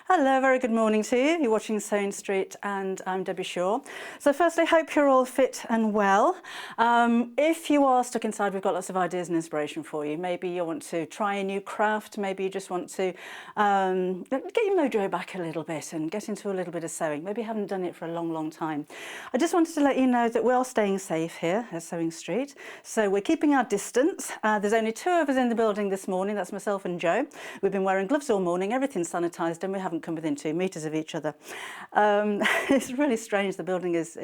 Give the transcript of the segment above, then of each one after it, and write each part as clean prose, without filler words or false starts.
Hello, very good morning to you. You're watching Sewing Street and I'm Debbie Shaw. So firstly, hope you're all fit and well. If you are stuck inside, we've got lots of ideas and inspiration for you. Maybe you want to try a new craft, maybe you just want to get your mojo back a little bit and get into a little bit of sewing. Maybe you haven't done it for a long, long time. I just wanted to let you know that we are staying safe here at Sewing Street. So we're keeping our distance. There's only two of us in the building this morning, that's myself and Joe. We've been wearing gloves all morning, everything's sanitised and we haven't come within 2 metres of each other. It's really strange, the building is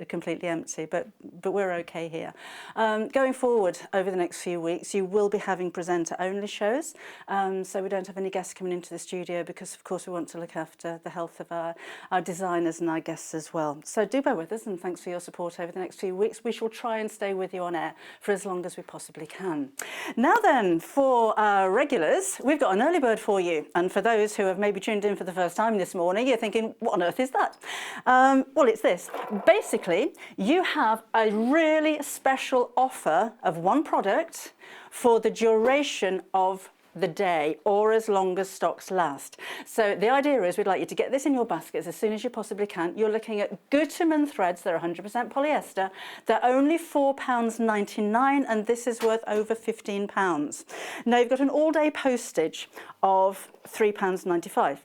completely empty, but we're okay here. Going forward over the next few weeks, you will be having presenter-only shows, so we don't have any guests coming into the studio because, of course, we want to look after the health of our designers and our guests as well. So do bear with us and thanks for your support over the next few weeks. We shall try and stay with you on air for as long as we possibly can. Now then, for our regulars, we've got an early bird for you, and for those who have maybe tuned in for the first time this morning, you're thinking, what on earth is that? Well, it's this. Basically, you have a really special offer of one product for the duration of the day or as long as stocks last. So the idea is we'd like you to get this in your baskets as soon as you possibly can. You're looking at Gutermann threads. They're 100% polyester. They're only £4.99 and this is worth over £15. Now you've got an all-day postage of £3.95.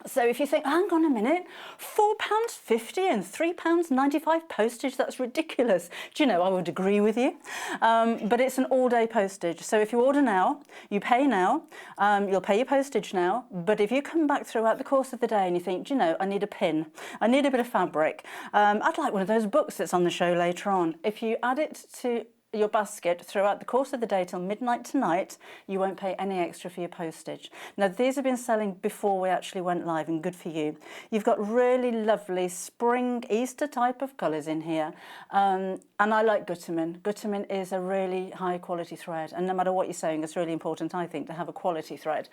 So if you think, hang on a minute, £4.50 and £3.95 postage, that's ridiculous. Do you know, I would agree with you. But it's an all-day postage. So if you order now, you pay now, you'll pay your postage now. But if you come back throughout the course of the day and you think, do you know, I need a pin, I need a bit of fabric, I'd like one of those books that's on the show later on. If you add it to your basket throughout the course of the day till midnight tonight, you won't pay any extra for your postage. Now these have been selling before we actually went live and good for you. You've got really lovely spring Easter type of colours in here, and I like Gutermann. Gutermann is a really high quality thread, and no matter what you're sewing, it's really important, I think, to have a quality thread.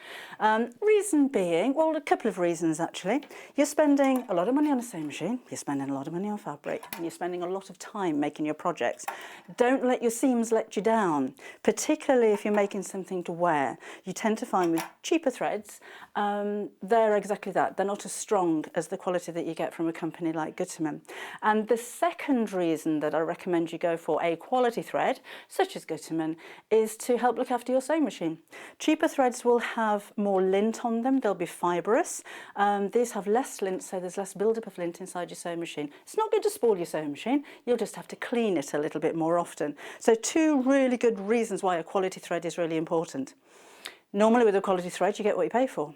Reason being, well, a couple of reasons actually. You're spending a lot of money on a sewing machine, you're spending a lot of money on fabric, and you're spending a lot of time making your projects. Don't let your seams let you down, particularly if you're making something to wear. You tend to find with cheaper threads, they're exactly that. They're not as strong as the quality that you get from a company like Gutermann. And the second reason that I recommend you go for a quality thread, such as Gutermann, is to help look after your sewing machine. Cheaper threads will have more lint on them. They'll be fibrous. These have less lint, so there's less build-up of lint inside your sewing machine. It's not going to spoil your sewing machine. You'll just have to clean it a little bit more often. So two really good reasons why a quality thread is really important. Normally with a quality thread, you get what you pay for.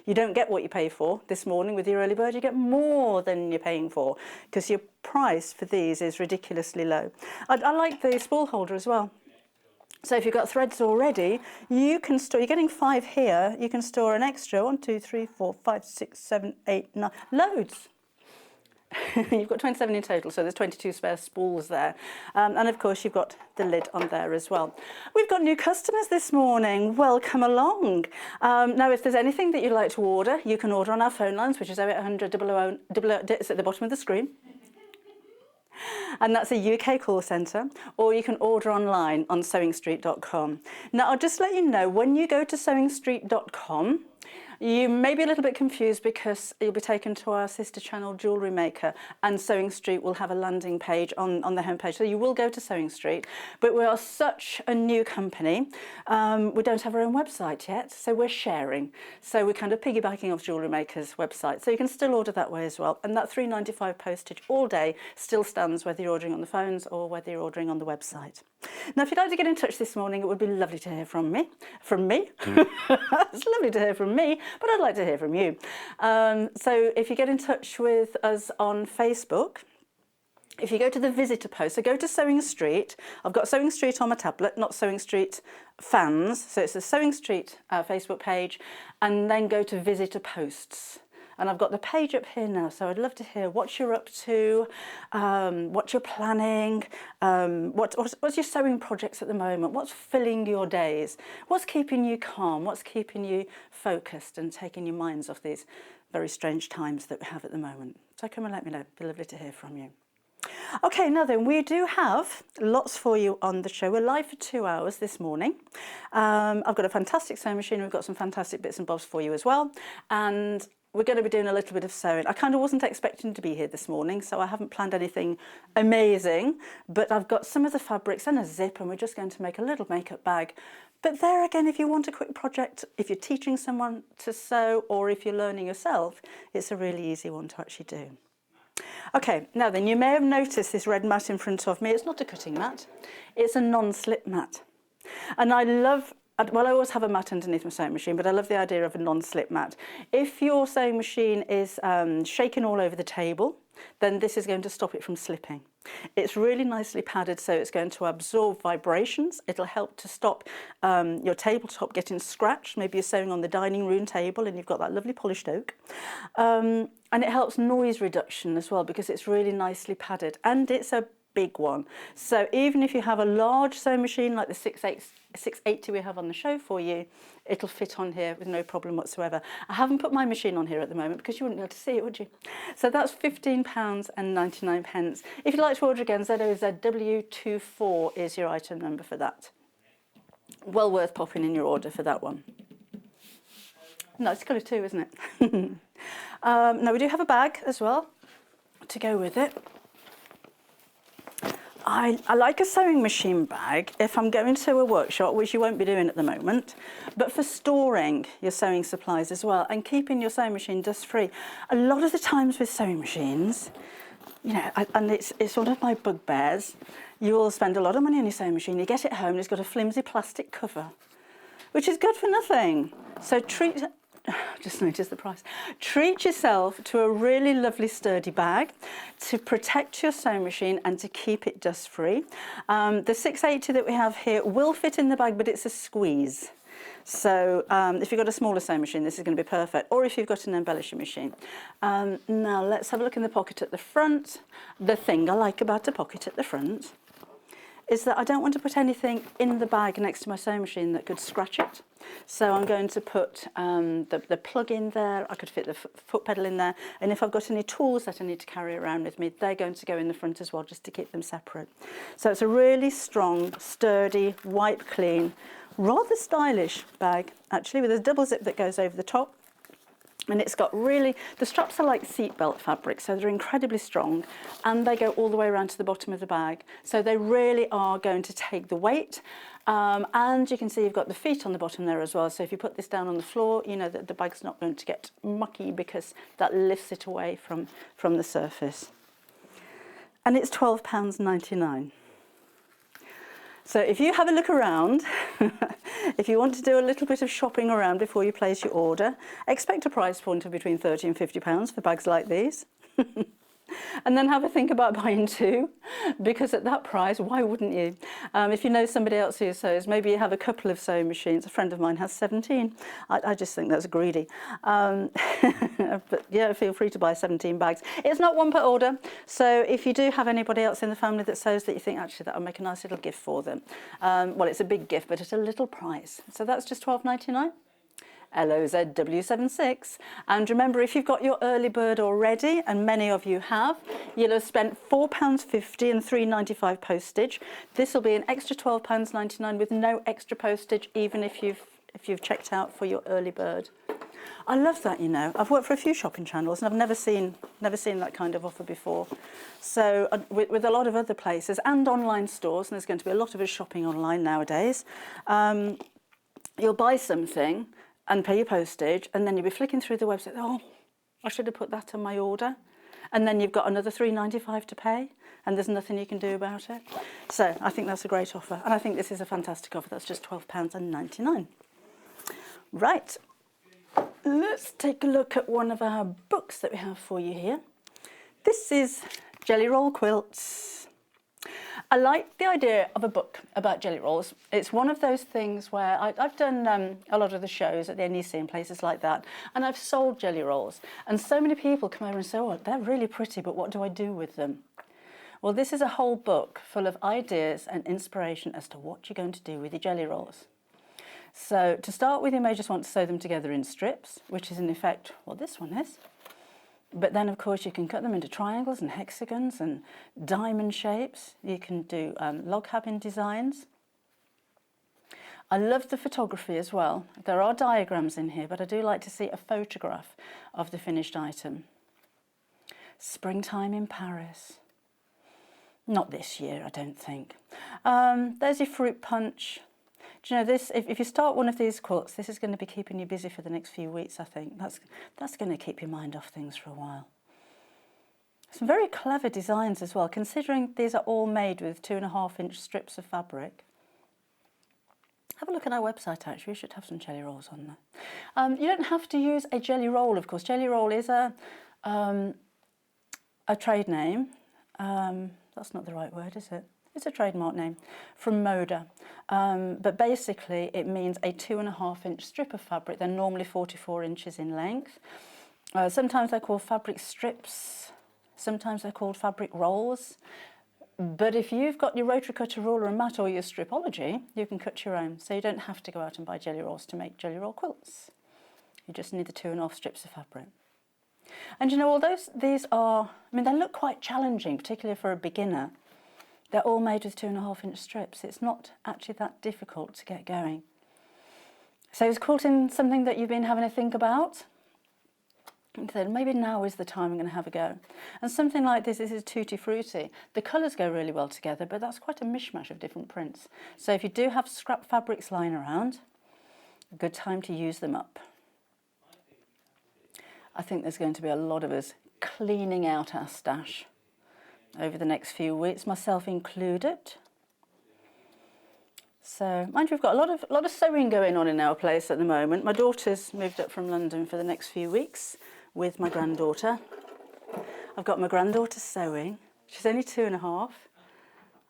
You don't get what you pay for. This morning with your early bird, you get more than you're paying for because your price for these is ridiculously low. I like the spool holder as well. So if you've got threads already, you can store, you're getting 5 here, you can store an extra 1, 2, 3, 4, 5, 6, 7, 8, 9, loads. You've got 27 in total, so there's 22 spare spools there. And of course, you've got the lid on there as well. We've got new customers this morning. Welcome along. Now, if there's anything that you'd like to order, you can order on our phone lines, which is 0800 000, it's at the bottom of the screen. And that's a UK call centre, or you can order online on sewingstreet.com. Now, I'll just let you know, when you go to sewingstreet.com, you may be a little bit confused because you'll be taken to our sister channel Jewellery Maker, and Sewing Street will have a landing page on the homepage. So you will go to Sewing Street, but we are such a new company. We don't have our own website yet, so we're sharing. So we're kind of piggybacking off Jewellery Maker's website. So you can still order that way as well. And that £3.95 postage all day still stands whether you're ordering on the phones or whether you're ordering on the website. Now, if you'd like to get in touch this morning, it would be lovely to hear from me. It's lovely to hear from me, but I'd like to hear from you. So if you get in touch with us on Facebook, if you go to the visitor post, so go to Sewing Street. I've got Sewing Street on my tablet, not Sewing Street fans. So it's the Sewing Street Facebook page, and then go to visitor posts. And I've got the page up here now, so I'd love to hear what you're up to, what you're planning, what's your sewing projects at the moment, what's filling your days, what's keeping you calm, what's keeping you focused and taking your minds off these very strange times that we have at the moment. So come and let me know. It'd be lovely to hear from you. Okay, now then, we do have lots for you on the show. We're live for 2 hours this morning. I've got a fantastic sewing machine. We've got some fantastic bits and bobs for you as well. And we're going to be doing a little bit of sewing. I kind of wasn't expecting to be here this morning, so I haven't planned anything amazing, but I've got some of the fabrics and a zip, and we're just going to make a little makeup bag. But there again, if you want a quick project, if you're teaching someone to sew or if you're learning yourself, it's a really easy one to actually do. Okay, now then, you may have noticed this red mat in front of me. It's not a cutting mat, it's a non-slip mat. And I love, well, I always have a mat underneath my sewing machine, but I love the idea of a non-slip mat. If your sewing machine is shaking all over the table, then this is going to stop it from slipping. It's really nicely padded, so it's going to absorb vibrations. It'll help to stop your tabletop getting scratched. Maybe you're sewing on the dining room table and you've got that lovely polished oak. And it helps noise reduction as well because it's really nicely padded, and it's a big one. So even if you have a large sewing machine like the 680 we have on the show for you, it'll fit on here with no problem whatsoever. I haven't put my machine on here at the moment because you wouldn't be able to see it, would you? So that's £15.99. If you'd like to order again, ZOZW24 is your item number for that. Well worth popping in your order for that one. No, it's colour 2, isn't it? Now we do have a bag as well to go with it. I like a sewing machine bag if I'm going to a workshop, which you won't be doing at the moment, but for storing your sewing supplies as well and keeping your sewing machine dust free. A lot of the times with sewing machines, you know, and it's one of my bugbears, you'll spend a lot of money on your sewing machine, you get it home and it's got a flimsy plastic cover, which is good for nothing. So just noticed the price. Treat yourself to a really lovely sturdy bag to protect your sewing machine and to keep it dust free. The 680 that we have here will fit in the bag, but it's a squeeze. So if you've got a smaller sewing machine, this is going to be perfect, or if you've got an embellishing machine. Now let's have a look in the pocket at the front. The thing I like about a pocket at the front is that I don't want to put anything in the bag next to my sewing machine that could scratch it. So I'm going to put the plug in there. I could fit the foot pedal in there. And if I've got any tools that I need to carry around with me, they're going to go in the front as well, just to keep them separate. So it's a really strong, sturdy, wipe clean, rather stylish bag, actually, with a double zip that goes over the top. And it's got really, the straps are like seatbelt fabric, so they're incredibly strong, and they go all the way around to the bottom of the bag. So they really are going to take the weight. And you can see you've got the feet on the bottom there as well. So if you put this down on the floor, you know that the bag's not going to get mucky because that lifts it away from the surface. And it's £12.99. So if you have a look around, if you want to do a little bit of shopping around before you place your order, expect a price point of between £30 and £50 for bags like these. And then have a think about buying 2, because at that price, why wouldn't you? If you know somebody else who sews, maybe you have a couple of sewing machines. A friend of mine has 17. I just think that's greedy. But yeah, feel free to buy 17 bags. It's not one per order, so if you do have anybody else in the family that sews that you think actually that would make a nice little gift for them, well, it's a big gift, but at a little price. So that's just £12.99. LOZW76. And remember, if you've got your early bird already, and many of you have, you'll have spent £4.50 and £3.95 postage. This will be an extra £12.99 with no extra postage, even if you've checked out for your early bird. I love that, you know. I've worked for a few shopping channels and I've never seen that kind of offer before. So with a lot of other places and online stores, and there's going to be a lot of us shopping online nowadays, you'll buy something and pay your postage, and then you'll be flicking through the website, oh, I should have put that on my order. And then you've got another £3.95 to pay, and there's nothing you can do about it. So I think that's a great offer, and I think this is a fantastic offer. That's just £12.99. Right, let's take a look at one of our books that we have for you here. This is Jelly Roll Quilts. I like the idea of a book about jelly rolls. It's one of those things where I've done a lot of the shows at the NEC and places like that, and I've sold jelly rolls. And so many people come over and say, oh, they're really pretty, but what do I do with them? Well, this is a whole book full of ideas and inspiration as to what you're going to do with your jelly rolls. So to start with, you may just want to sew them together in strips, which is in effect what this one is. But then, of course, you can cut them into triangles and hexagons and diamond shapes. You can do log cabin designs. I love the photography as well. There are diagrams in here, but I do like to see a photograph of the finished item. Springtime in Paris. Not this year, I don't think. There's your fruit punch. Do you know this? If you start one of these quilts, this is going to be keeping you busy for the next few weeks, I think. That's going to keep your mind off things for a while. Some very clever designs as well, considering these are all made with 2.5-inch strips of fabric. Have a look at our website, actually. We should have some jelly rolls on there. You don't have to use a jelly roll, of course. Jelly roll is a trade name. That's not the right word, is it? It's a trademark name from Moda. But basically, it means a 2.5-inch strip of fabric. They're normally 44 inches in length. Sometimes they're called fabric strips. Sometimes they're called fabric rolls. But if you've got your rotary cutter, ruler and mat, or your stripology, you can cut your own. So you don't have to go out and buy jelly rolls to make jelly roll quilts. You just need the 2.5 strips of fabric. And you know, although these are, I mean, they look quite challenging, particularly for a beginner. They're all made with 2.5-inch strips. It's not actually that difficult to get going. So is quilting something that you've been having to think about? And then maybe now is the time I'm going to have a go. And something like this is tutti frutti. The colours go really well together, but that's quite a mishmash of different prints. So if you do have scrap fabrics lying around, a good time to use them up. I think there's going to be a lot of us cleaning out our stash over the next few weeks, myself included. So, mind you, we've got a lot of sewing going on in our place at the moment. My daughter's moved up from London for the next few weeks with my granddaughter. I've got my granddaughter sewing. She's only 2.5.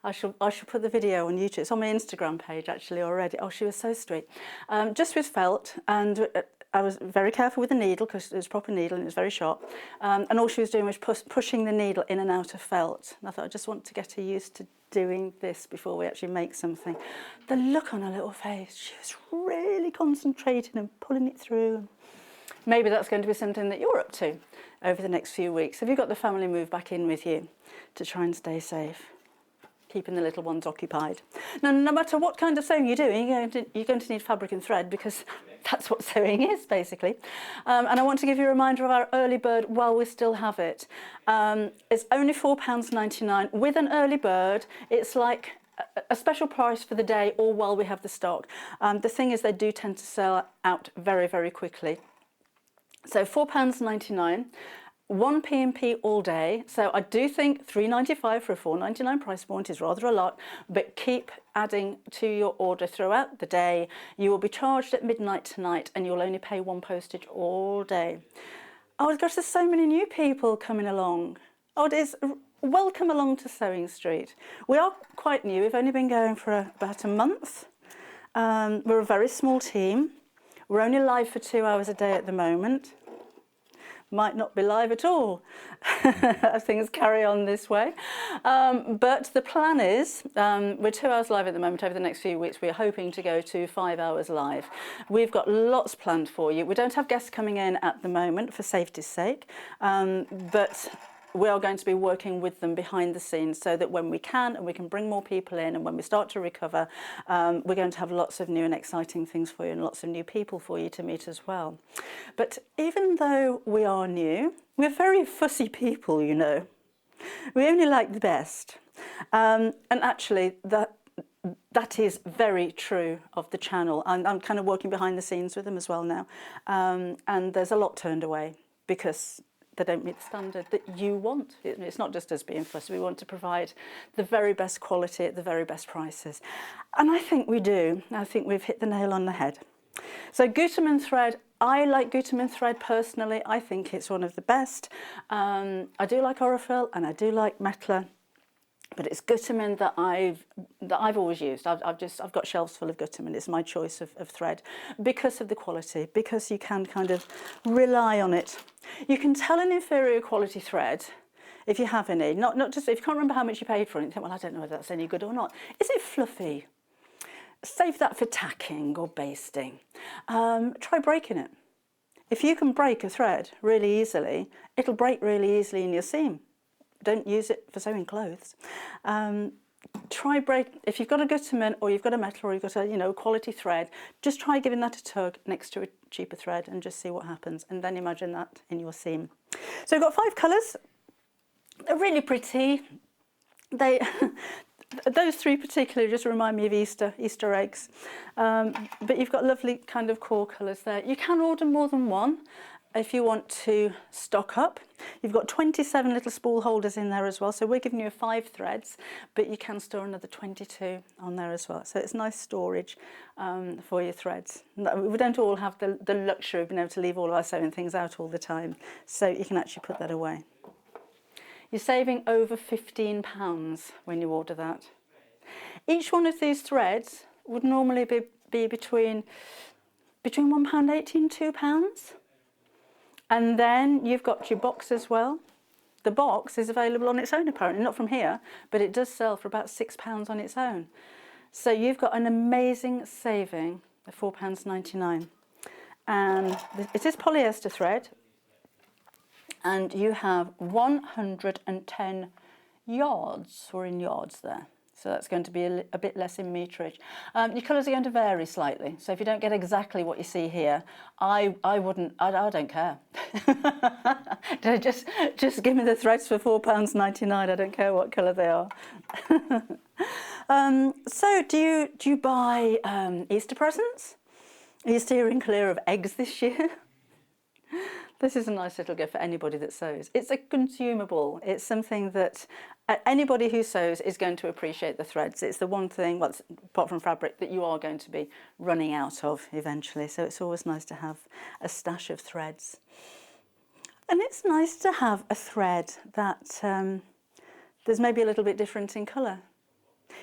I shall put the video on YouTube. It's on my Instagram page actually already. Oh, she was so sweet. Just with felt, and I was very careful with the needle because it was a proper needle and it was very sharp. And all she was doing was pushing the needle in and out of felt. And I thought, I just want to get her used to doing this before we actually make something. The look on her little face, she was really concentrating and pulling it through. Maybe that's going to be something that you're up to over the next few weeks. Have you got the family move back in with you to try and stay safe? Keeping the little ones occupied. Now, no matter what kind of sewing you're doing, you're going to need fabric and thread because that's what sewing is, basically. And I want to give you a reminder of our early bird while we still have it. It's only £4.99. With an early bird, it's like a special price for the day or while we have the stock. The thing is, they do tend to sell out very, very quickly. So £4.99. 1 P&P all day, so I do think £3.95 for a £4.99 price point is rather a lot, but keep adding to your order throughout the day. You will be charged at midnight tonight and you'll only pay 1 postage all day. Oh gosh, there's so many new people coming along. Oh, it is. Welcome along to Sewing Street. We are quite new, we've only been going for about a month. We're a very small team. We're only live for 2 hours a day at the moment. Might not be live at all as things carry on this way. But the plan is, we're 2 hours live at the moment. Over the next few weeks, we're hoping to go to 5 hours live. We've got lots planned for you. We don't have guests coming in at the moment for safety's sake, but we are going to be working with them behind the scenes so that when we can and we can bring more people in and when we start to recover, we're going to have lots of new and exciting things for you and lots of new people for you to meet as well. But even though we are new, we're very fussy people, you know. We only like the best. And actually, that is very true of the channel. I'm kind of working behind the scenes with them as well now. And there's a lot turned away because they don't meet the standard that you want. It's not just us being fussy. We want to provide the very best quality at the very best prices. And I think we do. I think we've hit the nail on the head. So Gutermann thread, I like Gutermann thread personally. I think it's one of the best. I do like Aurifil and I do like Metler. But it's Gutermann that I've always used. I've got shelves full of Gutermann. It's my choice of thread because of the quality, because you can kind of rely on it. You can tell an inferior quality thread if you have any. Not just if you can't remember how much you paid for it. You think, well, I don't know whether that's any good or not. Is it fluffy? Save that for tacking or basting. Try breaking it. If you can break a thread really easily, it'll break really easily in your seam. Don't use it for sewing clothes. Try break, if you've got a gutterman or you've got a metal or you've got a quality thread, just try giving that a tug next to a cheaper thread and just see what happens, and then imagine that in your seam. So we've got 5 colours. They're really pretty. They those 3 particularly just remind me of Easter eggs. But you've got lovely kind of core colours there. You can order more than one if you want to stock up. You've got 27 little spool holders in there as well, so we're giving you 5 threads, but you can store another 22 on there as well. So it's nice storage for your threads. We don't all have the luxury of being able to leave all of our sewing things out all the time, so you can actually put that away. You're saving over £15 when you order that. Each one of these threads would normally be between £1.80 and £2. And then you've got your box as well. The box is available on its own apparently, not from here, but it does sell for about £6 on its own. So you've got an amazing saving of £4.99. And it is polyester thread. And you have 110 yards, or in yards there. So that's going to be a bit less in meterage. Your colours are going to vary slightly. So if you don't get exactly what you see here, I don't care. just give me the threads for £4.99. I don't care what colour they are. So do you buy Easter presents? Are you steering clear of eggs this year? This is a nice little gift for anybody that sews. It's a consumable. It's something that anybody who sews is going to appreciate the threads. It's the one thing, well, apart from fabric, that you are going to be running out of eventually. So it's always nice to have a stash of threads. And it's nice to have a thread that there's maybe a little bit different in colour.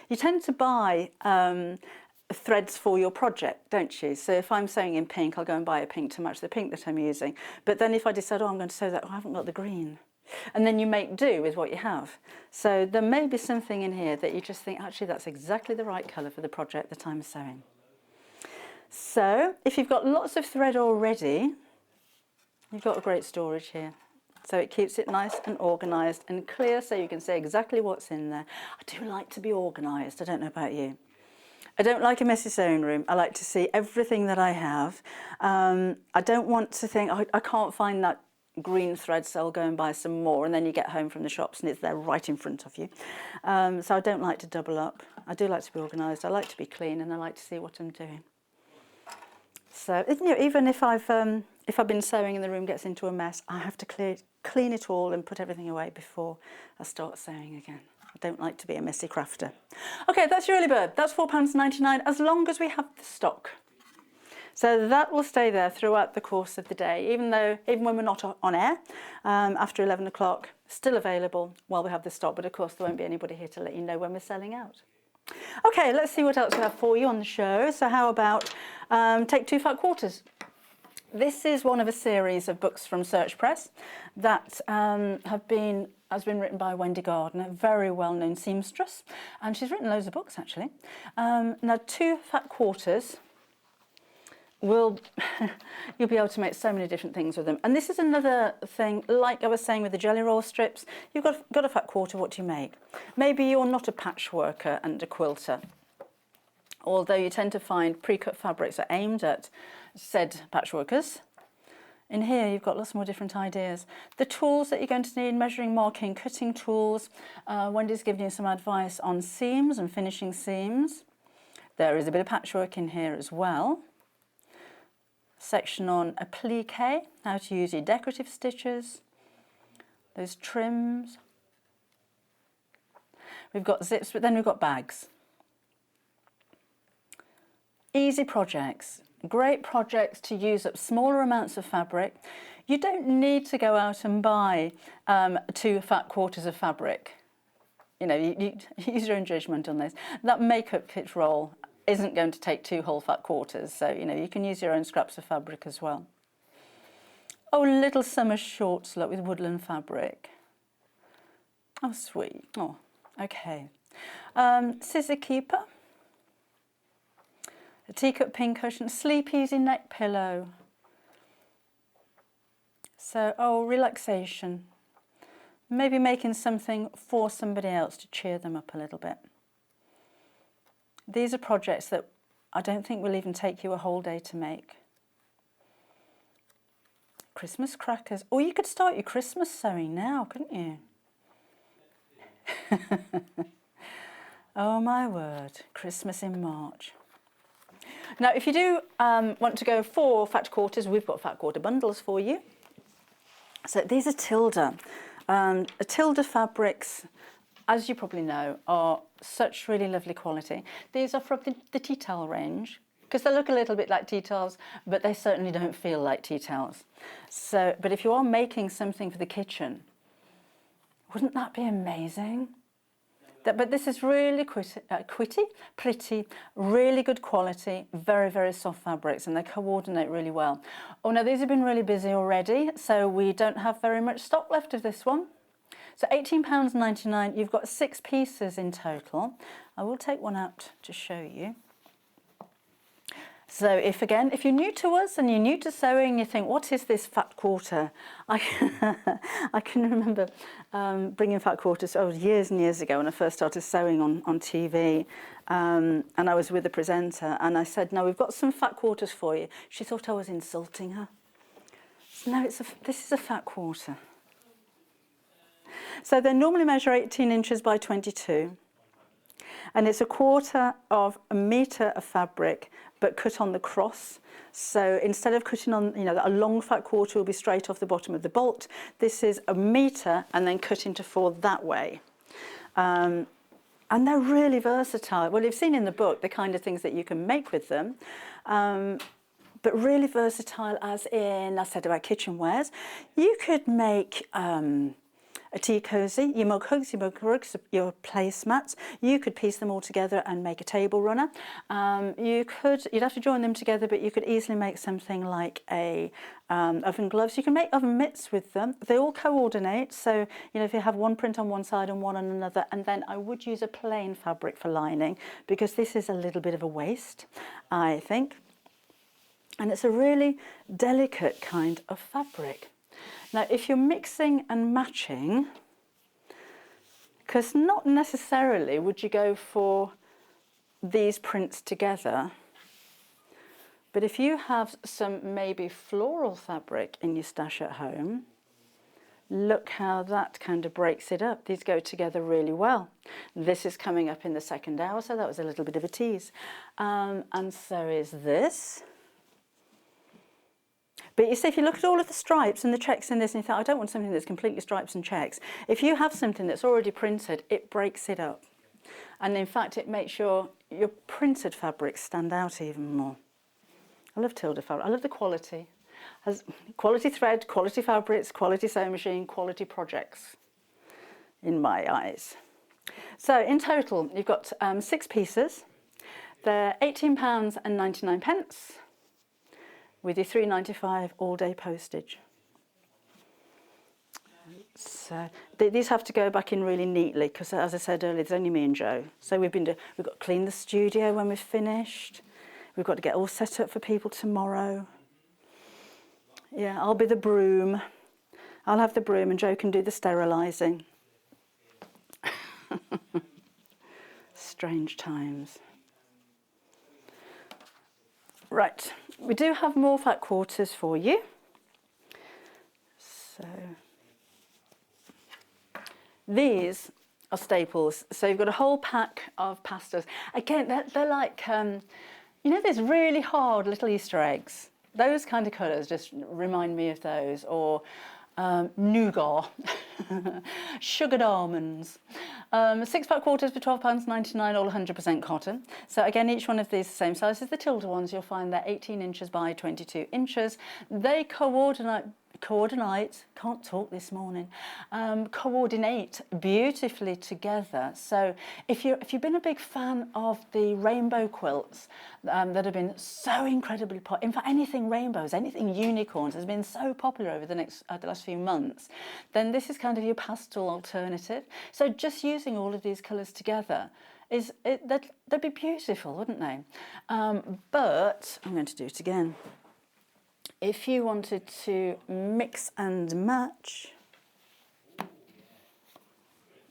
You tend to buy threads for your project, don't you? So if I'm sewing in pink, I'll go and buy a pink to match the pink that I'm using. But then if I decide, I'm going to sew that, I haven't got the green. And then you make do with what you have. So there may be something in here that you just think, actually, that's exactly the right colour for the project that I'm sewing. So if you've got lots of thread already, you've got a great storage here. So it keeps it nice and organised and clear so you can see exactly what's in there. I do like to be organised, I don't know about you. I don't like a messy sewing room. I like to see everything that I have. I don't want to think, I can't find that green thread, so I'll go and buy some more, and then you get home from the shops and it's there right in front of you. So I don't like to double up. I do like to be organised. I like to be clean, and I like to see what I'm doing. So even if I've been sewing and the room gets into a mess, I have to clean it all and put everything away before I start sewing again. I don't like to be a messy crafter. Okay, that's your early bird. That's £4.99 as long as we have the stock. So that will stay there throughout the course of the day, even when we're not on air, after 11 o'clock, still available while we have the stock. But of course, there won't be anybody here to let you know when we're selling out. Okay, let's see what else we have for you on the show. So how about Take 2 Fat Quarters? This is one of a series of books from Search Press that has been written by Wendy Gardner, a very well-known seamstress, and she's written loads of books actually. Now, 2 Fat Quarters you'll be able to make so many different things with them. And this is another thing, like I was saying with the jelly roll strips, you've got a fat quarter, what do you make? Maybe you're not a patchworker and a quilter, although you tend to find pre-cut fabrics are aimed at said patchworkers. In here you've got lots more different ideas. The tools that you're going to need, measuring, marking, cutting tools. Wendy's given you some advice on seams and finishing seams. There is a bit of patchwork in here as well. Section on applique, how to use your decorative stitches, those trims. We've got zips, but then we've got bags. Easy projects, great projects to use up smaller amounts of fabric. You don't need to go out and buy 2 fat quarters of fabric. You use your own judgment on this. That makeup kit roll isn't going to take 2 whole fat quarters, so you can use your own scraps of fabric as well. Oh, little summer shorts, look, with woodland fabric. Oh, sweet. Oh, okay. Scissor keeper, a teacup pincushion, sleep easy neck pillow. So, oh, relaxation. Maybe making something for somebody else to cheer them up a little bit. These are projects that I don't think will even take you a whole day to make. Christmas crackers. Or you could start your Christmas sewing now, couldn't you? Oh my word, Christmas in March. Now, if you do want to go for fat quarters, we've got fat quarter bundles for you. So these are Tilda. Tilda fabrics, as you probably know, are such really lovely quality. These are from the tea towel range, because they look a little bit like tea towels, but they certainly don't feel like tea towels. So, but if you are making something for the kitchen, wouldn't that be amazing? But this is really pretty, really good quality, very, very soft fabrics, and they coordinate really well. Oh, now these have been really busy already, so we don't have very much stock left of this one. So £18.99, you've got 6 pieces in total. I will take one out to show you. So if you're new to us and you're new to sewing, you think, what is this fat quarter? I can remember bringing fat quarters years and years ago when I first started sewing on TV, and I was with a presenter, and I said, no, we've got some fat quarters for you. She thought I was insulting her. No, this is a fat quarter. So they normally measure 18 inches by 22. And it's 1/4 of a metre of fabric, but cut on the cross. So instead of cutting on, a long fat quarter will be straight off the bottom of the bolt. This is 1 metre and then cut into 4 that way. And they're really versatile. Well, you've seen in the book the kind of things that you can make with them. But really versatile as in, I said about kitchenwares. You could make a tea cosy, your mug hugs, your mug rugs, your placemats. You could piece them all together and make a table runner. You'd have to join them together, but you could easily make something like a oven gloves. You can make oven mitts with them. They all coordinate. So, if you have one print on one side and one on another, and then I would use a plain fabric for lining, because this is a little bit of a waste, I think. And it's a really delicate kind of fabric. Now, if you're mixing and matching, because not necessarily would you go for these prints together, but if you have some maybe floral fabric in your stash at home, look how that kind of breaks it up. These go together really well. This is coming up in the second hour, so that was a little bit of a tease. And so is this. But you see, if you look at all of the stripes and the checks in this and you think, I don't want something that's completely stripes and checks. If you have something that's already printed, it breaks it up. And in fact, it makes your printed fabrics stand out even more. I love Tilda fabric. I love the quality. Has quality thread, quality fabrics, quality sewing machine, quality projects in my eyes. So in total, you've got 6 pieces. They're £18.99. With your £3.95 all-day postage. So these have to go back in really neatly, because as I said earlier, it's only me and Joe. So we've got to clean the studio when we've finished. We've got to get all set up for people tomorrow. Yeah, I'll be the broom. I'll have the broom and Joe can do the sterilising. Strange times. Right, we do have more fat quarters for you. So these are staples. So you've got a whole pack of pastels. Again, they're like, there's really hard little Easter eggs. Those kind of colours just remind me of those. Or nougat, sugared almonds. 6 fat quarters for £12.99, all 100% cotton. So again, each one of these the same size as the Tilda ones. You'll find they're 18 inches by 22 inches. They coordinate, can't talk this morning, coordinate beautifully together. So if you've been a big fan of the rainbow quilts that have been so incredibly popular, in fact anything rainbows, anything unicorns has been so popular over the last few months, then this is kind of your pastel alternative. So just using all of these colours together they'd be beautiful, wouldn't they? But I'm going to do it again. if you wanted to mix and match,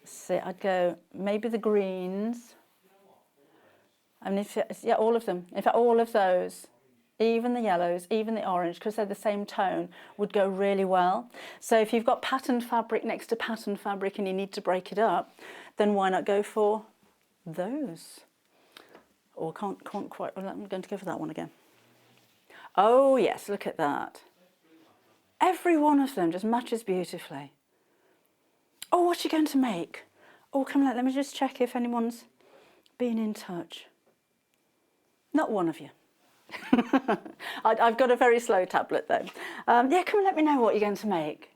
see, I'd go maybe the greens, and yeah, all of them. In fact, all of those, even the yellows, even the orange, because they're the same tone, would go really well. So if you've got patterned fabric next to patterned fabric and you need to break it up, then why not go for those? Or can't quite, well, I'm going to go for that one again. Oh yes, look at that. Every one of them just matches beautifully. Oh, what are you going to make? Oh, come on, let me just check if anyone's been in touch. Not one of you. I've got a very slow tablet though. Yeah, come and let me know what you're going to make.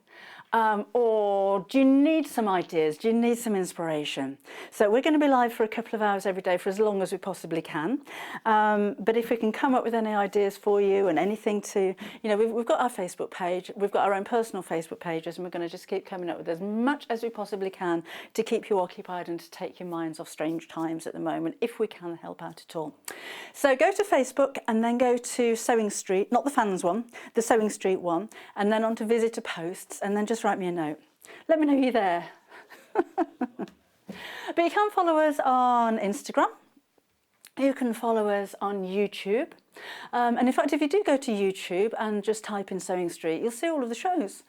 Or do you need some ideas? Do you need some inspiration? So we're going to be live for a couple of hours every day for as long as we possibly can. But if we can come up with any ideas for you and anything to, you know, we've got our Facebook page, we've got our own personal Facebook pages, and we're going to just keep coming up with as much as we possibly can to keep you occupied and to take your minds off strange times at the moment, if we can help out at all. So go to Facebook and then go to Sewing Street, not the fans one, the Sewing Street one, and then on to visitor posts, and then just write me a note. Let me know you're there. But you can follow us on Instagram. You can follow us on YouTube. And in fact, if you do go to YouTube and just type in Sewing Street, you'll see all of the shows.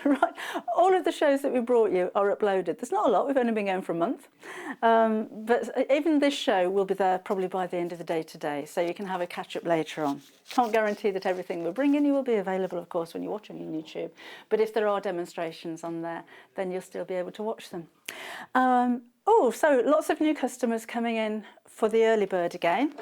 Right, all of the shows that we brought you are uploaded. There's not a lot, we've only been going for a month. But even this show will be there probably by the end of the day today, so you can have a catch up later on. Can't guarantee that everything we're bringing you will be available, of course, when you're watching on YouTube. But if there are demonstrations on there, then you'll still be able to watch them. Oh, so lots of new customers coming in for the early bird again.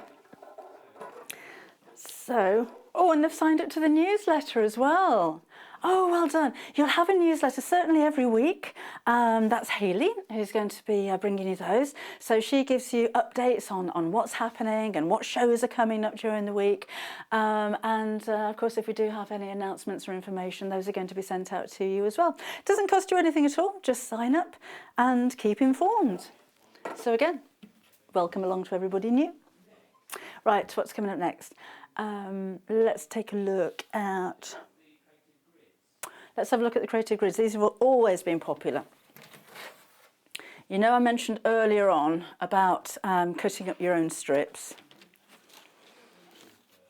So, oh, and they've signed up to the newsletter as well. Oh, well done. You'll have a newsletter certainly every week. That's Hayley, who's going to be bringing you those. So she gives you updates on what's happening and what shows are coming up during the week. Of course, if we do have any announcements or information, those are going to be sent out to you as well. It doesn't cost you anything at all. Just sign up and keep informed. So again, welcome along to everybody new. Right, what's coming up next? Let's take a look at... Let's have a look at the creative grids. These have always been popular. You know, I mentioned earlier on about cutting up your own strips.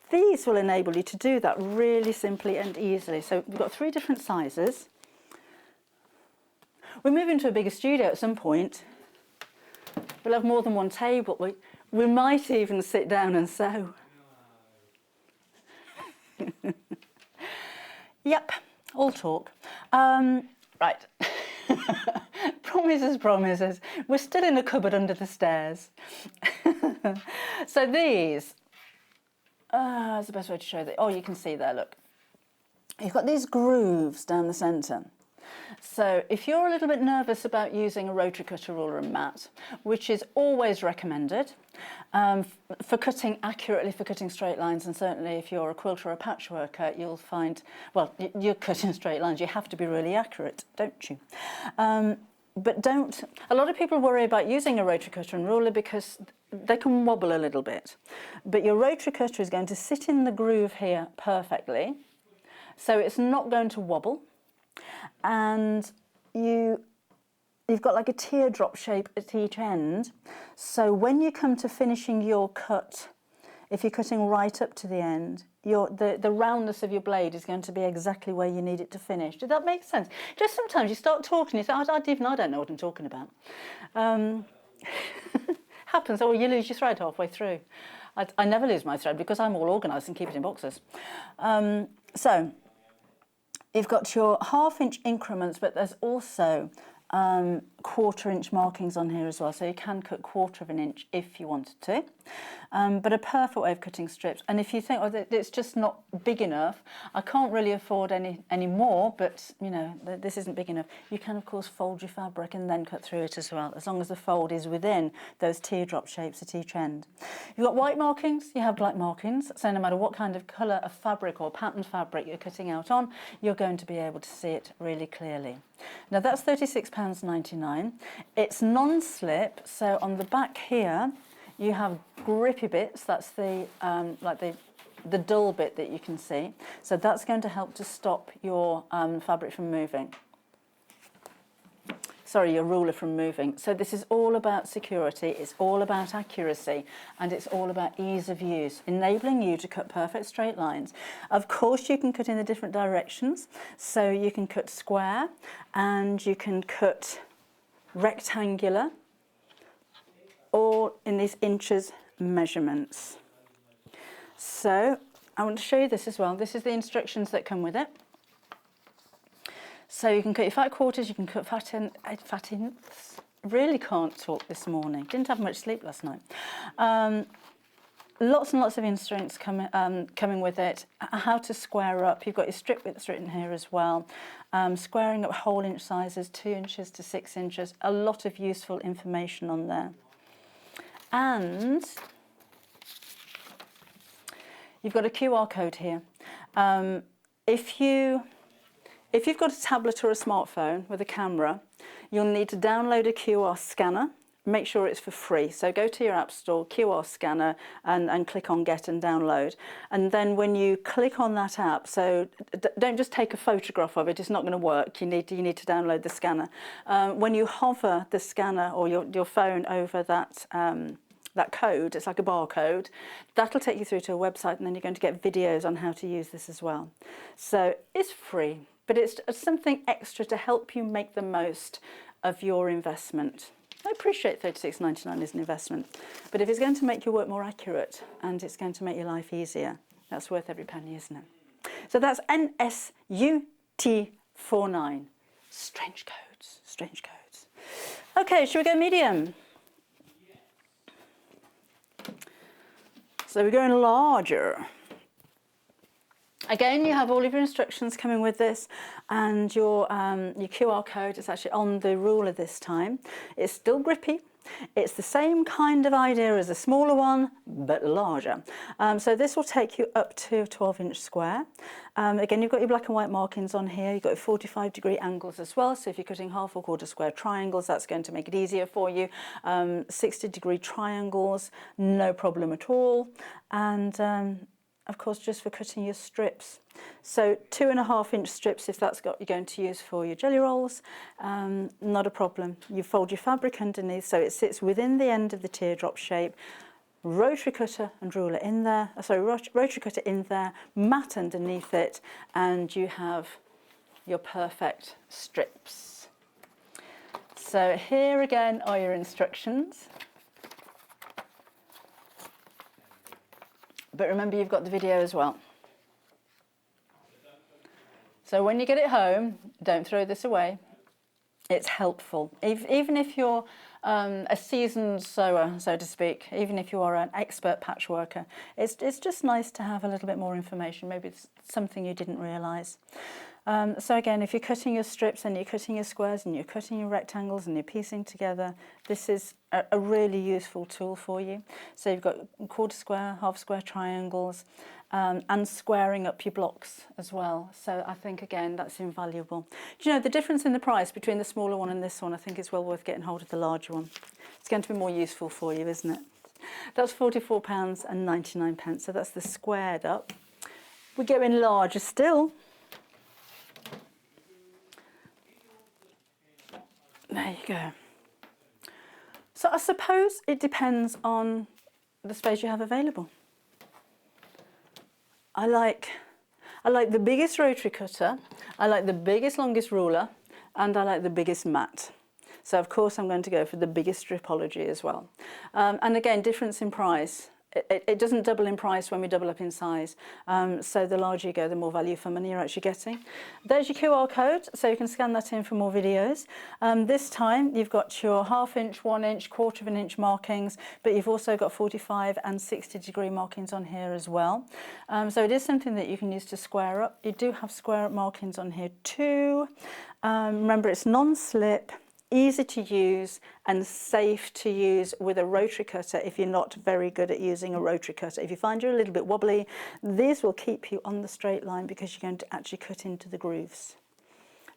These will enable you to do that really simply and easily. So we've got 3 different sizes. We're moving to a bigger studio at some point. We'll have more than one table. We might even sit down and sew. Yep. All talk. Right. Promises. We're still in a cupboard under the stairs. So these, that's the best way to show that. Oh, you can see there, look. You've got these grooves down the centre. So if you're a little bit nervous about using a rotary cutter ruler and mat, which is always recommended for cutting accurately, for cutting straight lines, and certainly if you're a quilter or a patchworker, you'll find, well, you're cutting straight lines, you have to be really accurate, don't you? But don't, a lot of people worry about using a rotary cutter and ruler because they can wobble a little bit. But your rotary cutter is going to sit in the groove here perfectly, so it's not going to wobble. And you've got like a teardrop shape at each end. So when you come to finishing your cut, if you're cutting right up to the end, the roundness of your blade is going to be exactly where you need it to finish. Did that make sense? Just sometimes you start talking, you say, I don't know what I'm talking about. Happens, or you lose your thread halfway through. I never lose my thread because I'm all organised and keep it in boxes. So you've got your 1/2 inch increments, but there's also 1/4 inch markings on here as well, so you can cut 1/4 inch if you wanted to. But a perfect way of cutting strips. And if you think, oh, it's just not big enough, I can't really afford any more, but you know, this isn't big enough, you can of course fold your fabric and then cut through it as well, as long as the fold is within those teardrop shapes at each end. You've got white markings, you have black markings, so no matter what kind of colour of fabric or patterned fabric you're cutting out on, you're going to be able to see it really clearly. Now that's £36.99. It's non-slip, so on the back here you have grippy bits. That's the like the the dull bit that you can see. So that's going to help to stop your fabric from moving. Sorry, your ruler from moving. So this is all about security, it's all about accuracy, and it's all about ease of use, enabling you to cut perfect straight lines. Of course, you can cut in the different directions. So you can cut square and you can cut rectangular, or in these inches measurements. So I want to show you this as well. This is the instructions that come with it. So you can cut your fat quarters, you can cut fat inths. Really can't talk this morning. Didn't have much sleep last night. Lots and lots of instructions coming with it. How to square up. You've got your strip widths written here as well. Squaring up whole inch sizes, 2 inches to 6 inches. A lot of useful information on there. And you've got a QR code here. If you've got a tablet or a smartphone with a camera, you'll need to download a QR scanner. Make sure it's for free. So go to your app store, QR scanner, and click on Get and Download. And then when you click on that app, so don't just take a photograph of it, it's not going to work. You need to download the scanner. When you hover the scanner or your phone over that code, it's like a barcode, that'll take you through to a website, and then you're going to get videos on how to use this as well. So it's free, but it's something extra to help you make the most of your investment. I appreciate $36.99 as an investment, but if it's going to make your work more accurate and it's going to make your life easier, that's worth every penny, isn't it? So that's NSUT49. Strange codes, strange codes. Okay, shall we go medium? So we're going larger. Again, you have all of your instructions coming with this, and your QR code is actually on the ruler this time. It's still grippy. It's the same kind of idea as a smaller one, but larger. So this will take you up to a 12-inch square. Again, you've got your black and white markings on here. You've got your 45-degree angles as well. So if you're cutting half or quarter square triangles, that's going to make it easier for you. 60-degree triangles, no problem at all. And of course, just for cutting your strips. So 2.5-inch strips, if that's what you're going to use for your jelly rolls, not a problem. You fold your fabric underneath so it sits within the end of the teardrop shape. Rotary cutter and ruler in there, rotary cutter in there, mat underneath it, and you have your perfect strips. So here again are your instructions. But remember, you've got the video as well. So when you get it home, don't throw this away. It's helpful. Even if you're a seasoned sewer, so to speak, even if you are an expert patchworker, it's just nice to have a little bit more information. Maybe it's something you didn't realise. So again, if you're cutting your strips and you're cutting your squares and you're cutting your rectangles and you're piecing together, this is a really useful tool for you. So you've got quarter square, half square triangles, and squaring up your blocks as well. So I think, again, that's invaluable. Do you know the difference in the price between the smaller one and this one? I think it's well worth getting hold of the larger one. It's going to be more useful for you, isn't it? That's £44.99. So that's the squared up. We go in larger still. There you go. So I suppose it depends on the space you have available. I like the biggest rotary cutter, I like the biggest, longest ruler, and I like the biggest mat. So of course I'm going to go for the biggest stripology as well. And again, difference in price. It doesn't double in price when we double up in size. So the larger you go, the more value for money you're actually getting. There's your QR code, so you can scan that in for more videos. This time you've got your 1/2 inch, 1 inch, 1/4 inch markings, but you've also got 45 and 60-degree markings on here as well. So it is something that you can use to square up. You do have square up markings on here too. Remember, it's non-slip, easy to use and safe to use with a rotary cutter if you're not very good at using a rotary cutter. If you find you're a little bit wobbly, these will keep you on the straight line because you're going to actually cut into the grooves.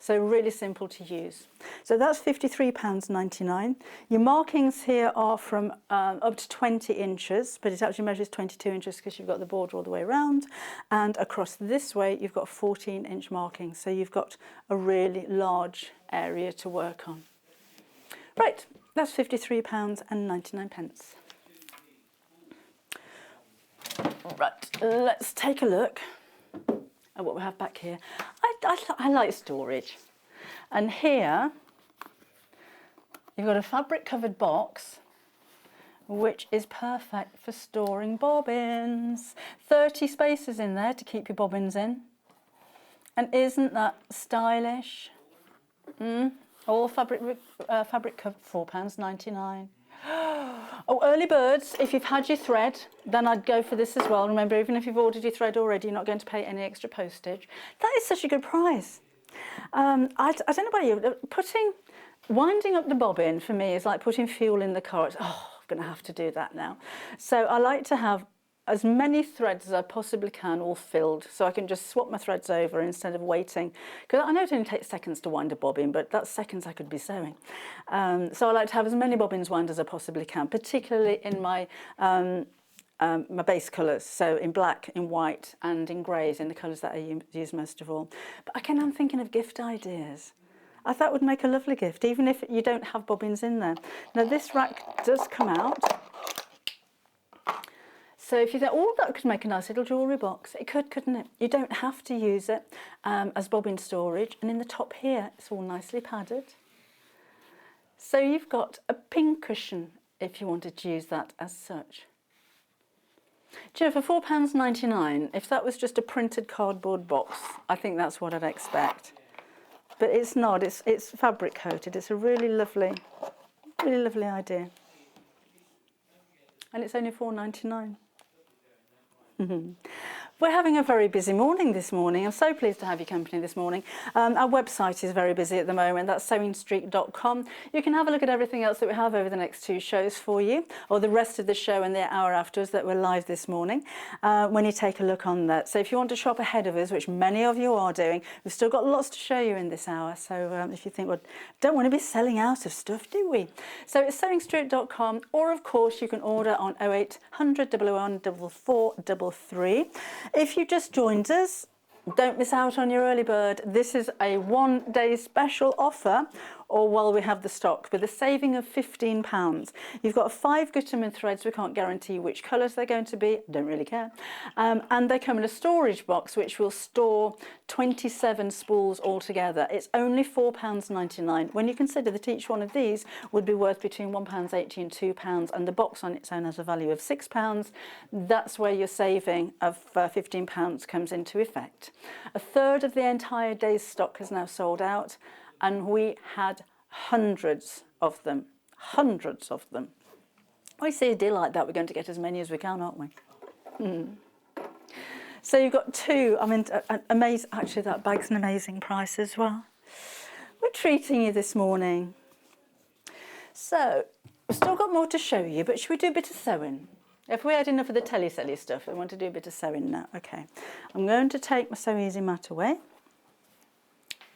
So really simple to use. So that's £53.99. Your markings here are from up to 20 inches, but it actually measures 22 inches because you've got the border all the way around. And across this way, you've got 14-inch markings. So you've got a really large area to work on. Right, that's £53.99. Right, let's take a look at what we have back here. I like storage. And here, you've got a fabric covered box, which is perfect for storing bobbins. 30 spaces in there to keep your bobbins in. And isn't that stylish? All fabric covered, £4.99. Oh, early birds, if you've had your thread, then I'd go for this as well. Remember, even if you've ordered your thread already, you're not going to pay any extra postage. That is such a good price. I don't know about you, winding up the bobbin for me is like putting fuel in the car. It's, oh, I'm going to have to do that now. So I like to have as many threads as I possibly can all filled, so I can just swap my threads over instead of waiting. Because I know it only takes seconds to wind a bobbin, but that's seconds I could be sewing. So I like to have as many bobbins wound as I possibly can, particularly in my base colours, so in black, in white and in greys, in the colours that I use most of all. But again, I'm thinking of gift ideas. I thought it would make a lovely gift, even if you don't have bobbins in there. Now this rack does come out. So if you think, oh, that could make a nice little jewellery box, it could, couldn't it? You don't have to use it as bobbin storage. And in the top here, it's all nicely padded. So you've got a pin cushion if you wanted to use that as such. Do you know, for £4.99, if that was just a printed cardboard box, I think that's what I'd expect. But it's not, it's fabric coated. It's a really lovely idea. And it's only £4.99. We're having a very busy morning this morning. I'm so pleased to have your company this morning. Our website is very busy at the moment. That's sewingstreet.com. You can have a look at everything else that we have over the next 2 shows for you, or the rest of the show and the hour afterwards that we're live this morning, when you take a look on that. So if you want to shop ahead of us, which many of you are doing, we've still got lots to show you in this hour. So if you think, well, don't want to be selling out of stuff, do we? So it's sewingstreet.com, or of course you can order on 0800 001 4433. If you just joined us, don't miss out on your early bird. This is a 1-day special offer, or while we have the stock, with a saving of £15. You've got 5 Gutermann threads. We can't guarantee which colours they're going to be. Don't really care. And they come in a storage box which will store 27 spools altogether. It's only £4.99. When you consider that each one of these would be worth between £1.80 and £2, and the box on its own has a value of £6, that's where your saving of £15 comes into effect. A third of the entire day's stock is now sold out, and we had hundreds of them. Hundreds of them. I see a deal like that, we're going to get as many as we can, aren't we? So you've got 2. I mean, amazing. Actually, that bag's an amazing price as well. We're treating you this morning. So we've still got more to show you, but should we do a bit of sewing? If we had enough of the telly-selly stuff, we want to do a bit of sewing now. Okay, I'm going to take my Sew Easy mat away.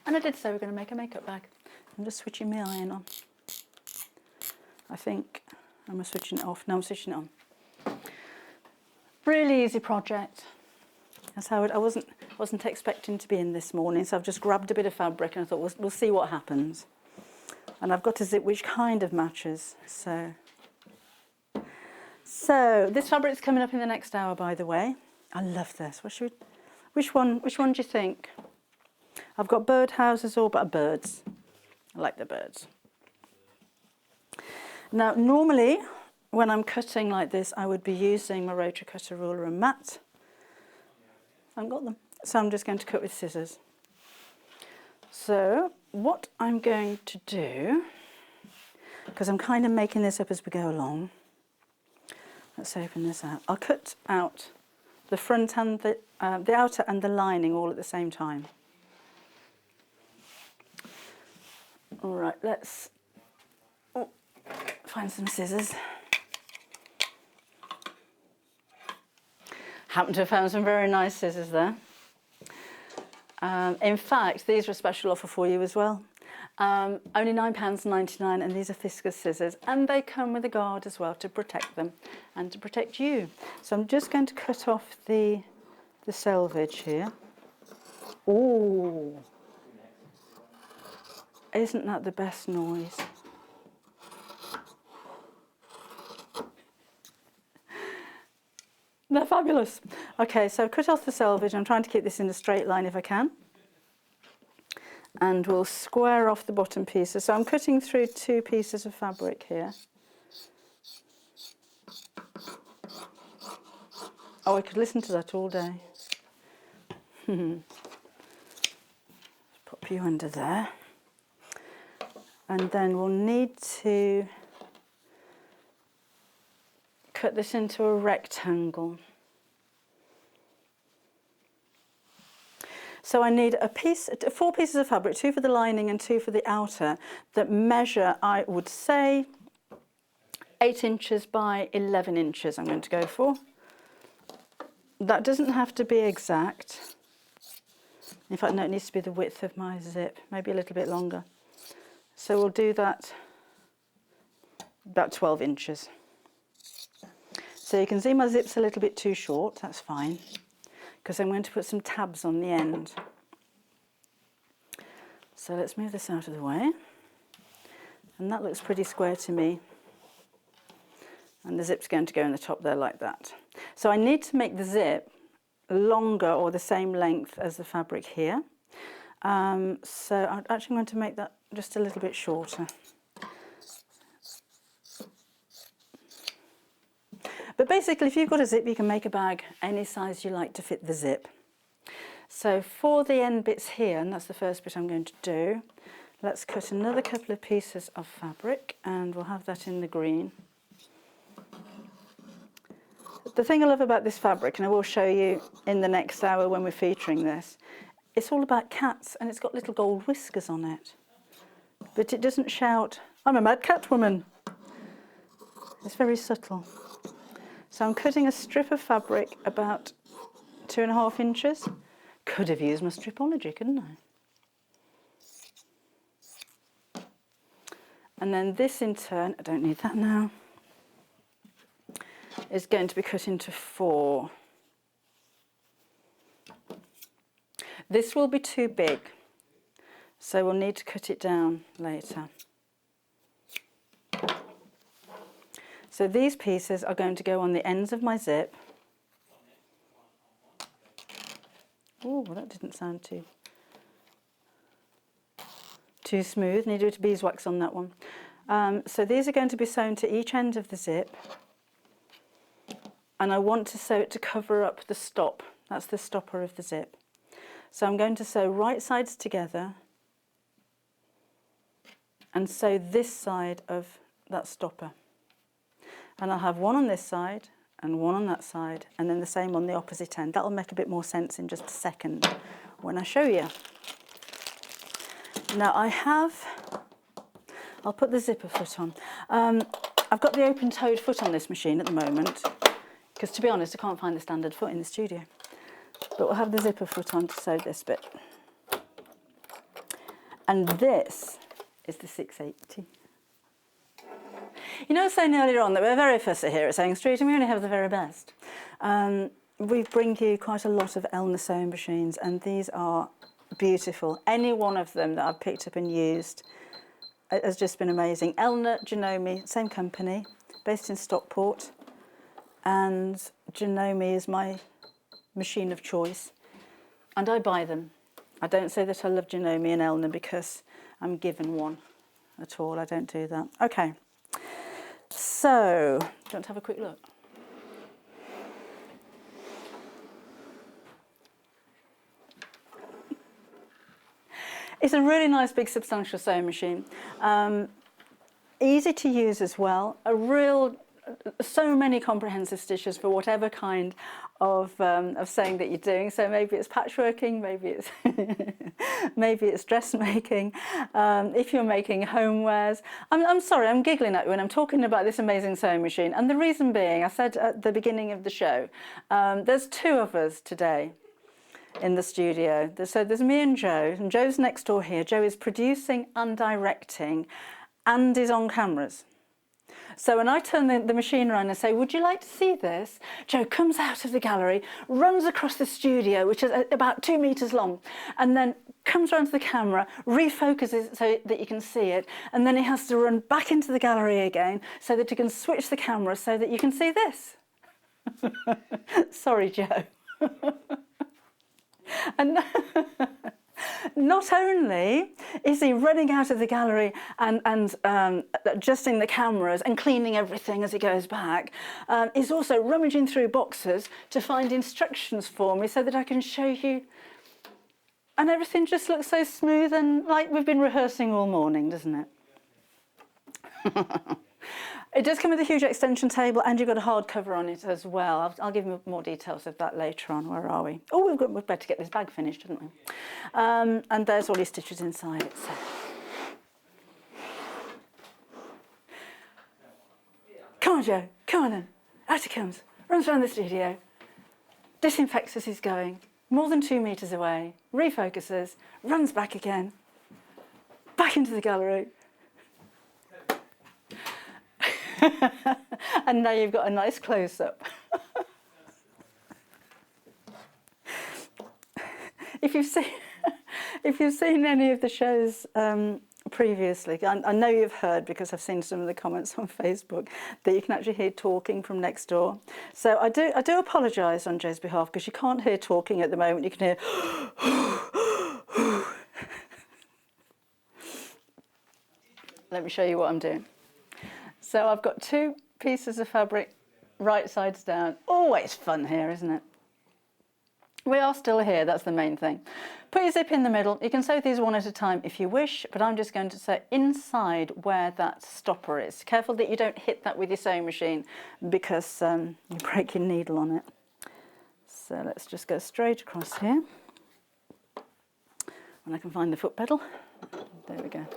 And I did say we're going to make a makeup bag. I'm just switching my iron on. I think I'm switching it off. No, I'm switching it on. Really easy project. That's how I wasn't expecting to be in this morning, so I've just grabbed a bit of fabric and I thought we'll see what happens. And I've got to zip which kind of matches. So this fabric's coming up in the next hour, by the way. I love this. Which one do you think? I've got bird houses all but birds. I like the birds. Now, normally, when I'm cutting like this, I would be using my rotary cutter ruler and mat. I haven't got them. So I'm just going to cut with scissors. So what I'm going to do, because I'm kind of making this up as we go along. Let's open this out. I'll cut out the front and the outer and the lining all at the same time. All right, let's find some scissors. Happen to have found some very nice scissors there. In fact, these are a special offer for you as well. Only £9.99, and these are viscose scissors, and they come with a guard as well to protect them and to protect you. So I'm just going to cut off the selvage here. Ooh, isn't that the best noise? They're fabulous. Okay, so cut off the selvage. I'm trying to keep this in a straight line if I can. And we'll square off the bottom pieces. So I'm cutting through 2 pieces of fabric here. Oh, I could listen to that all day. Pop you under there. And then we'll need to cut this into a rectangle. So I need 4 pieces of fabric, 2 for the lining and 2 for the outer, that measure, I would say, 8 inches by 11 inches I'm going to go for. That doesn't have to be exact. In fact, no, it needs to be the width of my zip, maybe a little bit longer. So we'll do that about 12 inches. So you can see my zip's a little bit too short, that's fine, because I'm going to put some tabs on the end. So let's move this out of the way. And that looks pretty square to me. And the zip's going to go in the top there like that. So I need to make the zip longer or the same length as the fabric here. So I'm actually going to make that just a little bit shorter. But basically, if you've got a zip, you can make a bag any size you like to fit the zip. So for the end bits here, and that's the first bit I'm going to do, let's cut another couple of pieces of fabric, and we'll have that in the green. The thing I love about this fabric, and I will show you in the next hour when we're featuring this, it's all about cats, and it's got little gold whiskers on it. But it doesn't shout, "I'm a mad cat woman." It's very subtle. So I'm cutting a strip of fabric about 2.5 inches. Could have used my stripology, couldn't I? And then this in turn, I don't need that now, is going to be cut into 4. This will be too big, so we'll need to cut it down later. So these pieces are going to go on the ends of my zip. Oh, that didn't sound too smooth. Need a bit of beeswax on that one. So these are going to be sewn to each end of the zip. And I want to sew it to cover up the stop. That's the stopper of the zip. So I'm going to sew right sides together and sew this side of that stopper. And I'll have one on this side and one on that side, and then the same on the opposite end. That'll make a bit more sense in just a second when I show you. Now I'll put the zipper foot on. I've got the open-toed foot on this machine at the moment, because to be honest, I can't find the standard foot in the studio. But we'll have the zipper foot on to sew this bit. And this is the 680. You know, I was saying earlier on that we're very fussy here at Sewing Street, and we only have the very best. We bring you quite a lot of Elna sewing machines, and these are beautiful. Any one of them that I've picked up and used has just been amazing. Elna, Janome, same company, based in Stockport, and Janome is my machine of choice, and I buy them. I don't say that I love Janome and Elna because I'm given one at all. I don't do that. Okay. So, do you want to have a quick look? It's a really nice, big, substantial sewing machine. Easy to use as well. So many comprehensive stitches for whatever kind of sewing that you're doing. So maybe it's patchworking, maybe it's maybe it's dressmaking. If you're making homewares, I'm sorry, I'm giggling at you when I'm talking about this amazing sewing machine. And the reason being, I said at the beginning of the show, there's 2 of us today. in the studio. So there's me and Joe, and Joe's next door here. Joe is producing and directing and is on cameras. So when I turn the machine around and say, would you like to see this? Joe comes out of the gallery, runs across the studio, which is about 2 meters long, and then comes around to the camera, refocuses so that you can see it, and then he has to run back into the gallery again so that you can switch the camera so that you can see this. Sorry, Joe. And not only is he running out of the gallery and adjusting the cameras and cleaning everything as he goes back, he's also rummaging through boxes to find instructions for me so that I can show you. And everything just looks so smooth and like we've been rehearsing all morning, doesn't it? It does come with a huge extension table, and you've got a hard cover on it as well. I'll give you more details of that later on. Where are we? Oh, we've better get this bag finished, haven't we? And there's all your stitches inside it. So. Come on, Joe. Come on then. Out he comes. Runs around the studio. Disinfects as he's going. More than 2 meters away. Refocuses. Runs back again. Back into the gallery. And now you've got a nice close-up. If you've seen any of the shows previously, I know you've heard, because I've seen some of the comments on Facebook, that you can actually hear talking from next door. So I do apologise on Joe's behalf, because you can't hear talking at the moment. You can hear. Let me show you what I'm doing. So I've got 2 pieces of fabric right sides down. Always fun here, isn't it? We are still here, that's the main thing. Put your zip in the middle. You can sew these one at a time if you wish, but I'm just going to sew inside where that stopper is. Careful that you don't hit that with your sewing machine, because you break your needle on it. So let's just go straight across here. And I can find the foot pedal. There we go.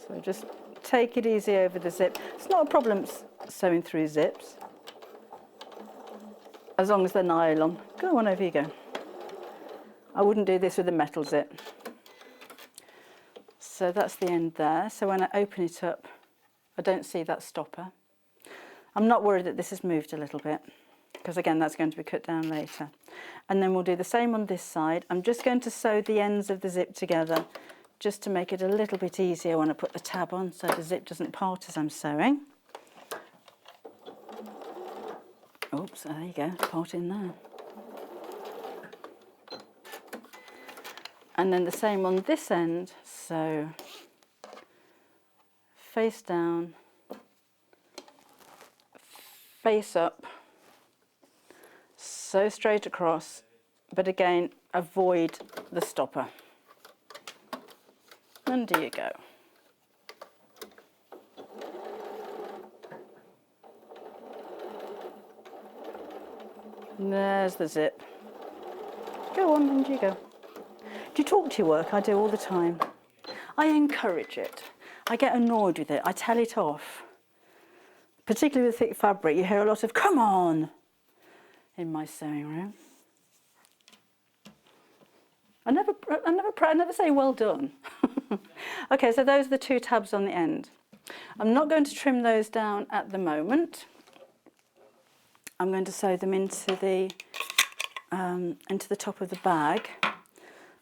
So just take it easy over the zip. It's not a problem sewing through zips, as long as they're nylon. Go on, over you go. I wouldn't do this with a metal zip. So that's the end there. So when I open it up, I don't see that stopper. I'm not worried that this has moved a little bit, because again, that's going to be cut down later. And then we'll do the same on this side. I'm just going to sew the ends of the zip together, just to make it a little bit easier when I put the tab on, so the zip doesn't part as I'm sewing. Oops, there you go, part in there. And then the same on this end, so face down, face up, sew straight across, but again, avoid the stopper. Under you go. And there's the zip. Go on, under you go. Do you talk to your work? I do all the time. I encourage it. I get annoyed with it. I tell it off. Particularly with thick fabric, you hear a lot of "come on" in my sewing room. I never say well done. Okay, so those are the 2 tabs on the end. I'm not going to trim those down at the moment. I'm going to sew them into the top of the bag,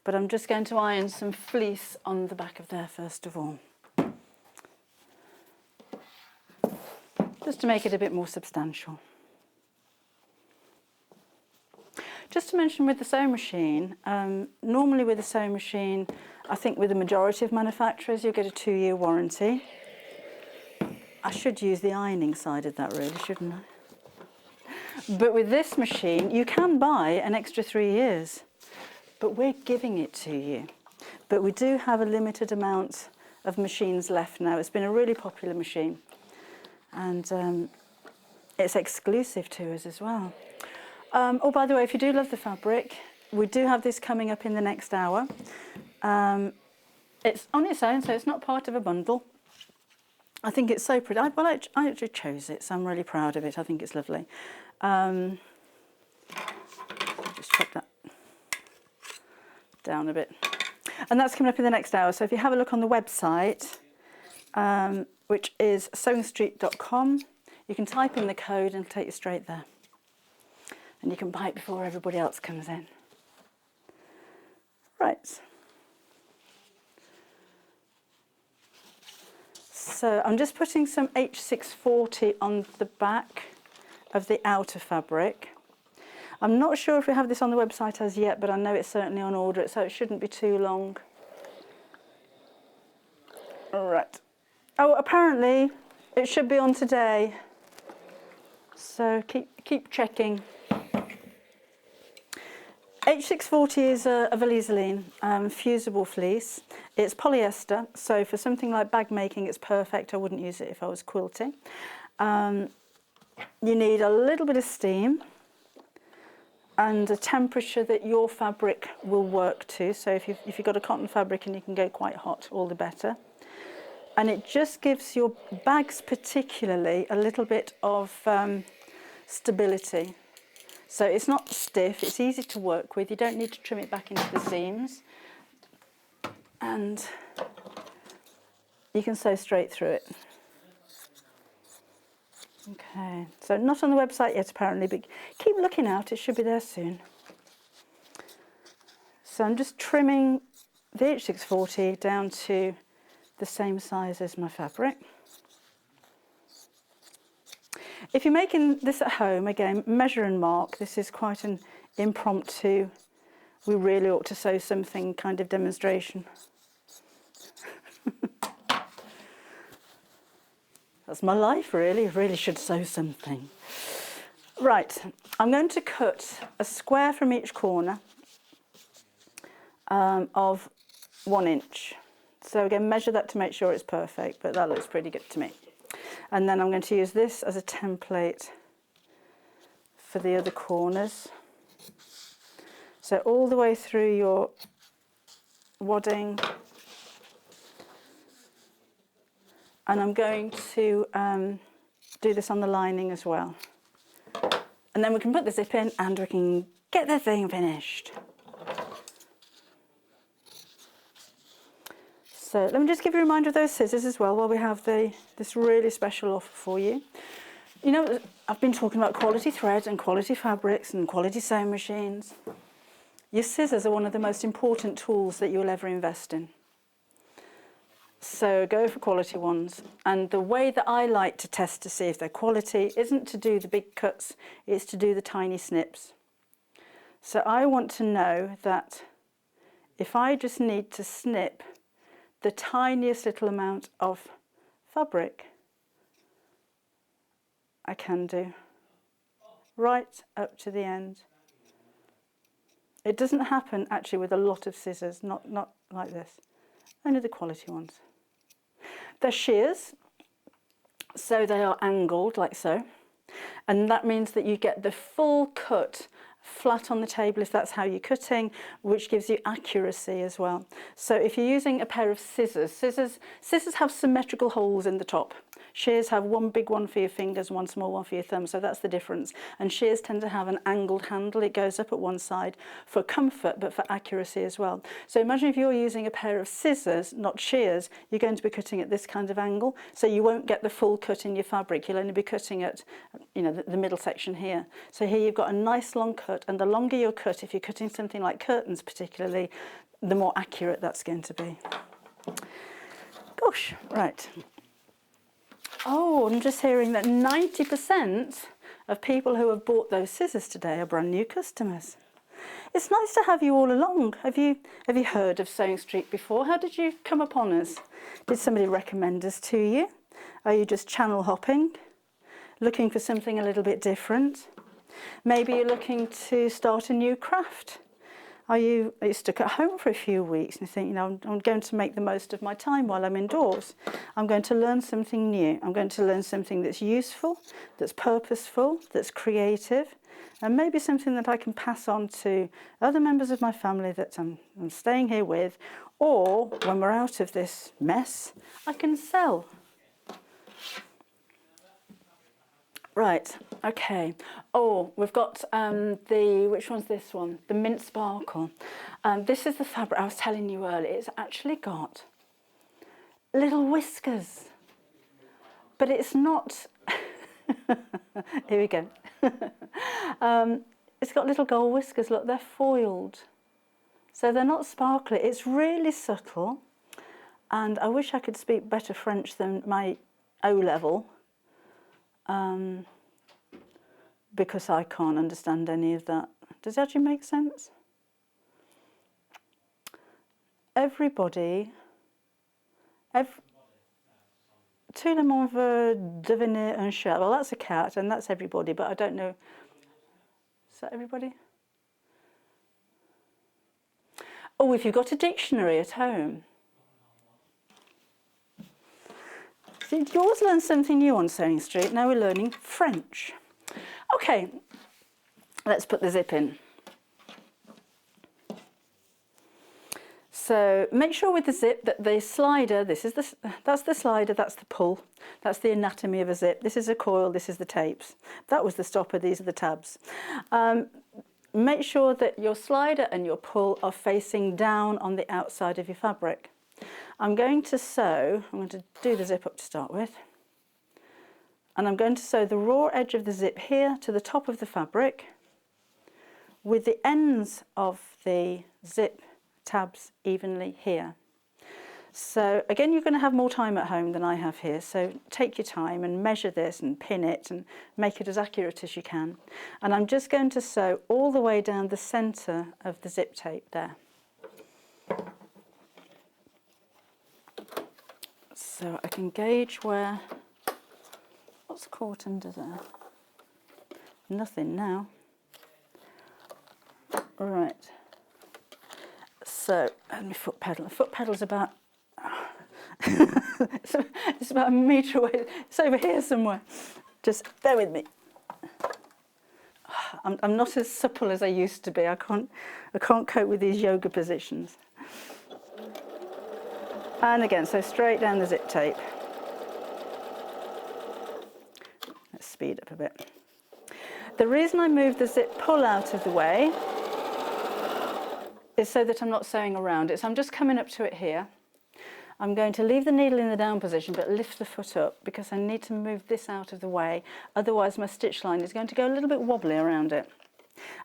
but I'm just going to iron some fleece on the back of there first of all, just to make it a bit more substantial. Just to mention with the sewing machine, normally with a sewing machine, I think with the majority of manufacturers, you'll get a 2-year warranty. I should use the ironing side of that really, shouldn't I? But with this machine, you can buy an extra 3 years, but we're giving it to you. But we do have a limited amount of machines left now. It's been a really popular machine, and it's exclusive to us as well. Oh, by the way, if you do love the fabric, we do have this coming up in the next hour. It's on its own, so it's not part of a bundle. I think it's so pretty. I actually chose it, so I'm really proud of it. I think it's lovely. Just put that down a bit. And that's coming up in the next hour. So if you have a look on the website, which is sewingstreet.com, you can type in the code and it'll take you straight there. And you can buy it before everybody else comes in. Right. So I'm just putting some H640 on the back of the outer fabric. I'm not sure if we have this on the website as yet, but I know it's certainly on order, so it shouldn't be too long. All right. Oh, apparently it should be on today. So keep checking. H640 is a Valiseline fusible fleece. It's polyester, so for something like bag making it's perfect. I wouldn't use it if I was quilting. You need a little bit of steam and a temperature that your fabric will work to. So if you've got a cotton fabric and you can go quite hot, all the better. And it just gives your bags particularly a little bit of stability. So it's not stiff, it's easy to work with. You don't need to trim it back into the seams. And you can sew straight through it. Okay, so not on the website yet apparently, but keep looking out, it should be there soon. So I'm just trimming the H640 down to the same size as my fabric. If you're making this at home, again, measure and mark. This is quite an impromptu, we really ought to sew something kind of demonstration. That's my life, really. I really should sew something. Right, I'm going to cut a square from each corner of 1 inch. So again, measure that to make sure it's perfect, but that looks pretty good to me. And then I'm going to use this as a template for the other corners. So all the way through your wadding. And I'm going to do this on the lining as well. And then we can put the zip in and we can get the thing finished. So let me just give you a reminder of those scissors as well while we have this really special offer for you. You know, I've been talking about quality thread and quality fabrics and quality sewing machines. Your scissors are one of the most important tools that you'll ever invest in. So go for quality ones. And the way that I like to test to see if they're quality isn't to do the big cuts, it's to do the tiny snips. So I want to know that if I just need to snip the tiniest little amount of fabric, I can do right up to the end. It doesn't happen actually with a lot of scissors, not like this, only the quality ones. They're shears, so they are angled like so, and that means that you get the full cut flat on the table if that's how you're cutting, which gives you accuracy as well. So if you're using a pair of scissors have symmetrical holes in the top. Shears have one big one for your fingers, one small one for your thumb, so that's the difference. And shears tend to have an angled handle. It goes up at one side for comfort, but for accuracy as well. So imagine if you're using a pair of scissors, not shears, you're going to be cutting at this kind of angle, so you won't get the full cut in your fabric. You'll only be cutting at, you know, the middle section here. So here you've got a nice long cut, and the longer your cut, if you're cutting something like curtains particularly, the more accurate that's going to be. Gosh, right. Oh, I'm just hearing that 90% of people who have bought those scissors today are brand new customers. It's nice to have you all along. Have you heard of Sewing Street before? How did you come upon us? Did somebody recommend us to you? Are you just channel hopping, looking for something a little bit different? Maybe you're looking to start a new craft. Are you stuck at home for a few weeks and you think, you know, I'm going to make the most of my time while I'm indoors. I'm going to learn something new. I'm going to learn something that's useful, that's purposeful, that's creative, and maybe something that I can pass on to other members of my family that I'm staying here with, or when we're out of this mess, I can sell. Right, okay. Oh, we've got which one's this one? The Mint Sparkle. This is the fabric I was telling you earlier. It's actually got little whiskers, but it's not, here we go. It's got little gold whiskers, look, they're foiled. So they're not sparkly, it's really subtle. And I wish I could speak better French than my O-level, because I can't understand any of that. Does it actually make sense? Everybody, tout le monde veut devenir un chat. Well, that's a cat, and that's everybody, but I don't know. Is that everybody? Oh, if you've got a dictionary at home. So you always learn something new on Sewing Street. Now we're learning French. Okay, let's put the zip in. So make sure with the zip that the slider, that's the slider, that's the pull, that's the anatomy of a zip. This is a coil, this is the tapes. That was the stopper, these are the tabs. Make sure that your slider and your pull are facing down on the outside of your fabric. I'm going to do the zip up to start with. And I'm going to sew the raw edge of the zip here to the top of the fabric with the ends of the zip tabs evenly here. So again, you're going to have more time at home than I have here, so take your time and measure this and pin it and make it as accurate as you can. And I'm just going to sew all the way down the centre of the zip tape there. So I can gauge what's caught under there. Nothing now. Right. So, and my foot pedal. The foot pedal's about, it's about a metre away. It's over here somewhere. Just bear with me. I'm not as supple as I used to be. I can't cope with these yoga positions. And again, so straight down the zip tape. Let's speed up a bit. The reason I moved the zip pull out of the way is so that I'm not sewing around it. So I'm just coming up to it here. I'm going to leave the needle in the down position but lift the foot up because I need to move this out of the way. Otherwise my stitch line is going to go a little bit wobbly around it.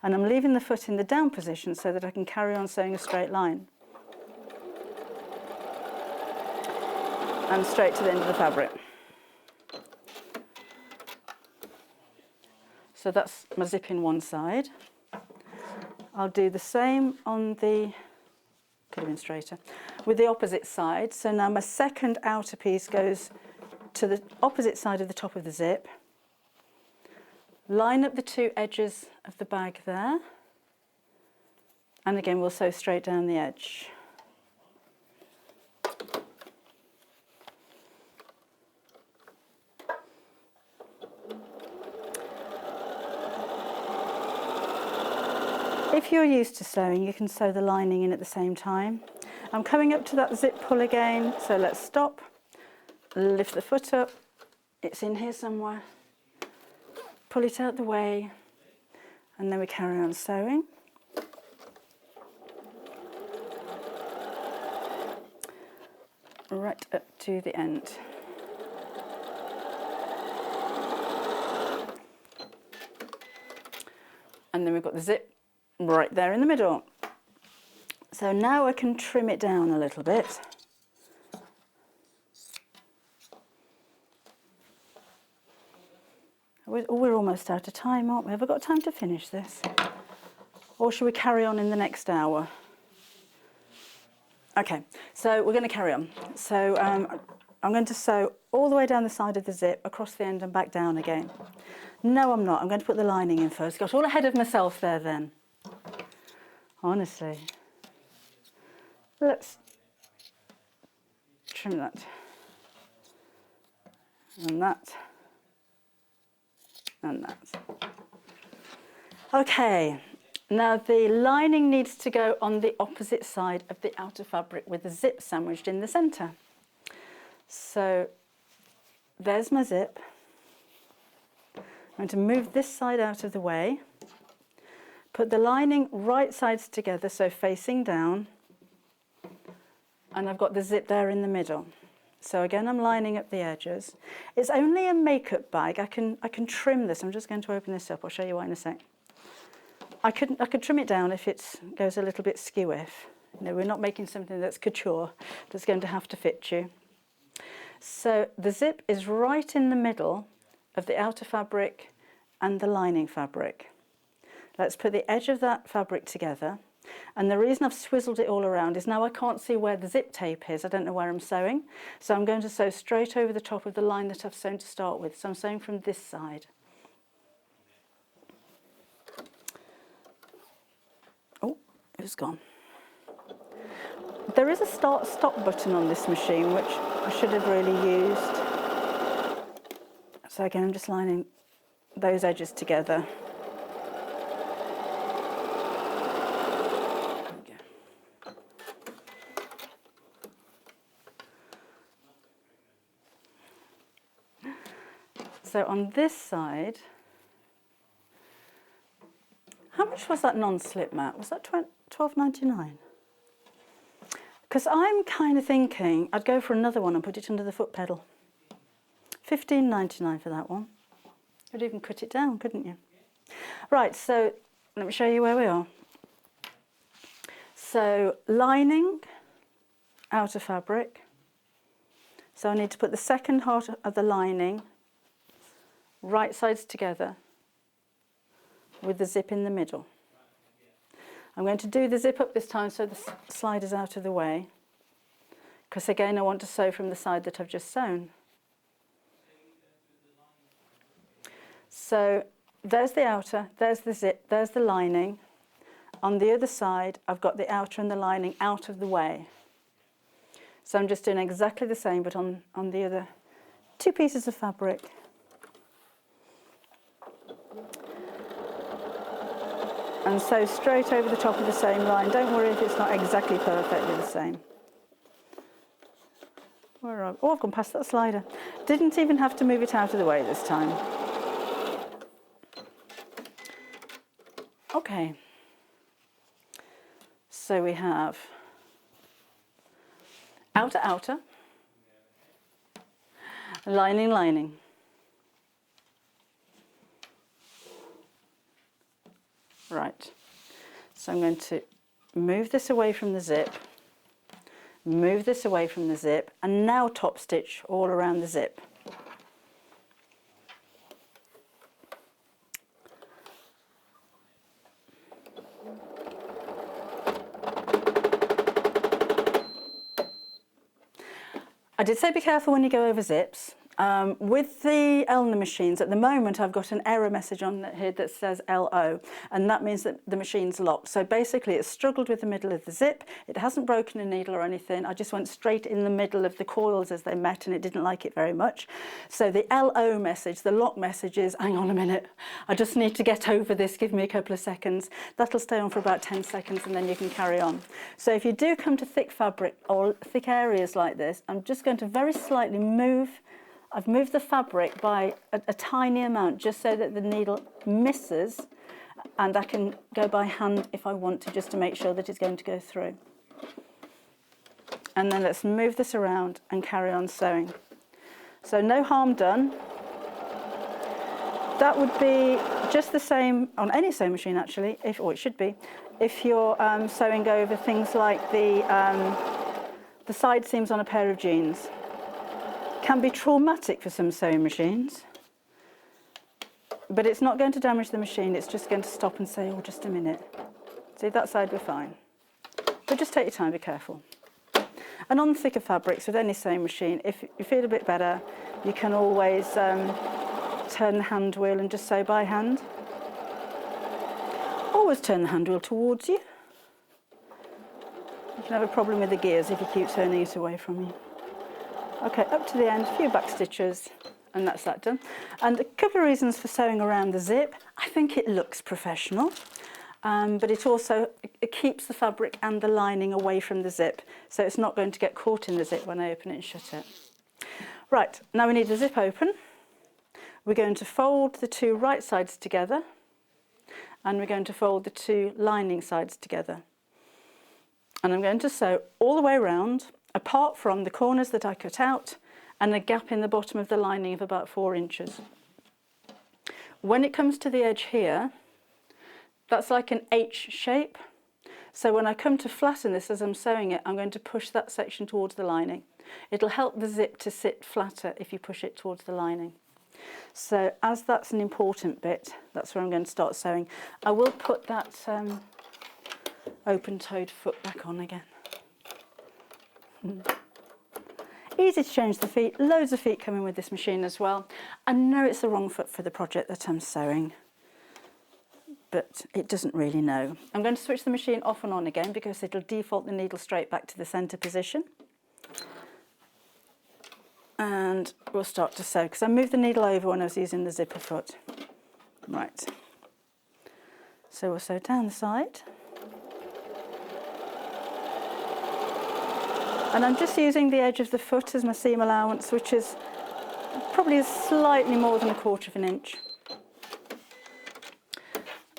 And I'm leaving the foot in the down position so that I can carry on sewing a straight line. And straight to the end of the fabric. So that's my zip in one side. I'll do the same on the, could have been straighter, with the opposite side. So now my second outer piece goes to the opposite side of the top of the zip. Line up the two edges of the bag there. And again, we'll sew straight down the edge. If you're used to sewing, you can sew the lining in at the same time. I'm coming up to that zip pull again, so let's stop, lift the foot up, it's in here somewhere, pull it out the way, and then we carry on sewing. Right up to the end. And then we've got the zip right there in the middle. So now I can trim it down a little bit. We're almost out of time, aren't we? Have we got time to finish this? Or should we carry on in the next hour? Okay, so we're going to carry on. So I'm going to sew all the way down the side of the zip, across the end and back down again. No, I'm not. I'm going to put the lining in first. Got all ahead of myself there then. Honestly. Let's trim that. And that. And that. Okay. Now the lining needs to go on the opposite side of the outer fabric with the zip sandwiched in the centre. So there's my zip. I'm going to move this side out of the way, put the lining right sides together, so facing down, and I've got the zip there in the middle. So again, I'm lining up the edges. It's only a makeup bag. I can trim this. I'm just going to open this up. I'll show you why in a sec. I could trim it down if it goes a little bit skew-if. You know, we're not making something that's couture, that's going to have to fit you. So the zip is right in the middle of the outer fabric and the lining fabric. Let's put the edge of that fabric together. And the reason I've swizzled it all around is now I can't see where the zip tape is. I don't know where I'm sewing. So I'm going to sew straight over the top of the line that I've sewn to start with. So I'm sewing from this side. Oh, it's gone. There is a start-stop button on this machine, which I should have really used. So again, I'm just lining those edges together. So on this side, how much was that non-slip mat? Was that $12.99? Because I'm kind of thinking I'd go for another one and put it under the foot pedal. $15.99 for that one. You'd even cut it down, couldn't you? Right, so let me show you where we are. So lining, outer fabric. So I need to put the second half of the lining right sides together with the zip in the middle. I'm going to do the zip up this time so the slide is out of the way, because again I want to sew from the side that I've just sewn. So there's the outer, there's the zip, there's the lining. On the other side I've got the outer and the lining out of the way. So I'm just doing exactly the same but on the other two pieces of fabric. And sew straight over the top of the same line. Don't worry if it's not exactly perfectly the same. Where are we? Oh, I've gone past that slider. Didn't even have to move it out of the way this time. Okay. So we have outer, outer, lining, lining. Right, so I'm going to move this away from the zip, move this away from the zip, and now top stitch all around the zip. I did say be careful when you go over zips. With the Elna machines, at the moment I've got an error message on here that says LO, and that means that the machine's locked. So basically it's struggled with the middle of the zip. It hasn't broken a needle or anything. I just went straight in the middle of the coils as they met, and it didn't like it very much. So the LO message, the lock message, is hang on a minute, I just need to get over this, give me a couple of seconds. That'll stay on for about 10 seconds and then you can carry on. So if you do come to thick fabric or thick areas like this, I'm just going to very slightly move. I've moved the fabric by a tiny amount just so that the needle misses, and I can go by hand if I want to, just to make sure that it's going to go through. And then let's move this around and carry on sewing. So no harm done. That would be just the same on any sewing machine actually, or it should be, if you're sewing over things like the side seams on a pair of jeans. Can be traumatic for some sewing machines, but it's not going to damage the machine. It's just going to stop and say, oh, just a minute. See, that side we're fine. But just take your time, be careful. And on thicker fabrics with any sewing machine, if you feel a bit better, you can always turn the hand wheel and just sew by hand. Always turn the hand wheel towards you. You can have a problem with the gears if you keep turning it away from you. Okay, up to the end, a few back stitches, and that's that done. And a couple of reasons for sewing around the zip. I think it looks professional, but it keeps the fabric and the lining away from the zip, so it's not going to get caught in the zip when I open it and shut it. Right, now we need the zip open. We're going to fold the two right sides together, and we're going to fold the two lining sides together. And I'm going to sew all the way around, apart from the corners that I cut out and a gap in the bottom of the lining of about 4 inches. When it comes to the edge here, that's like an H shape. So when I come to flatten this as I'm sewing it, I'm going to push that section towards the lining. It'll help the zip to sit flatter if you push it towards the lining. So as that's an important bit, that's where I'm going to start sewing. I will put that open-toed foot back on again. Easy to change the feet, loads of feet coming with this machine as well. I know it's the wrong foot for the project that I'm sewing, but it doesn't really know. I'm going to switch the machine off and on again because it'll default the needle straight back to the centre position. And we'll start to sew, because I moved the needle over when I was using the zipper foot. Right. So we'll sew down the side. And I'm just using the edge of the foot as my seam allowance, which is probably slightly more than 1/4 of an inch.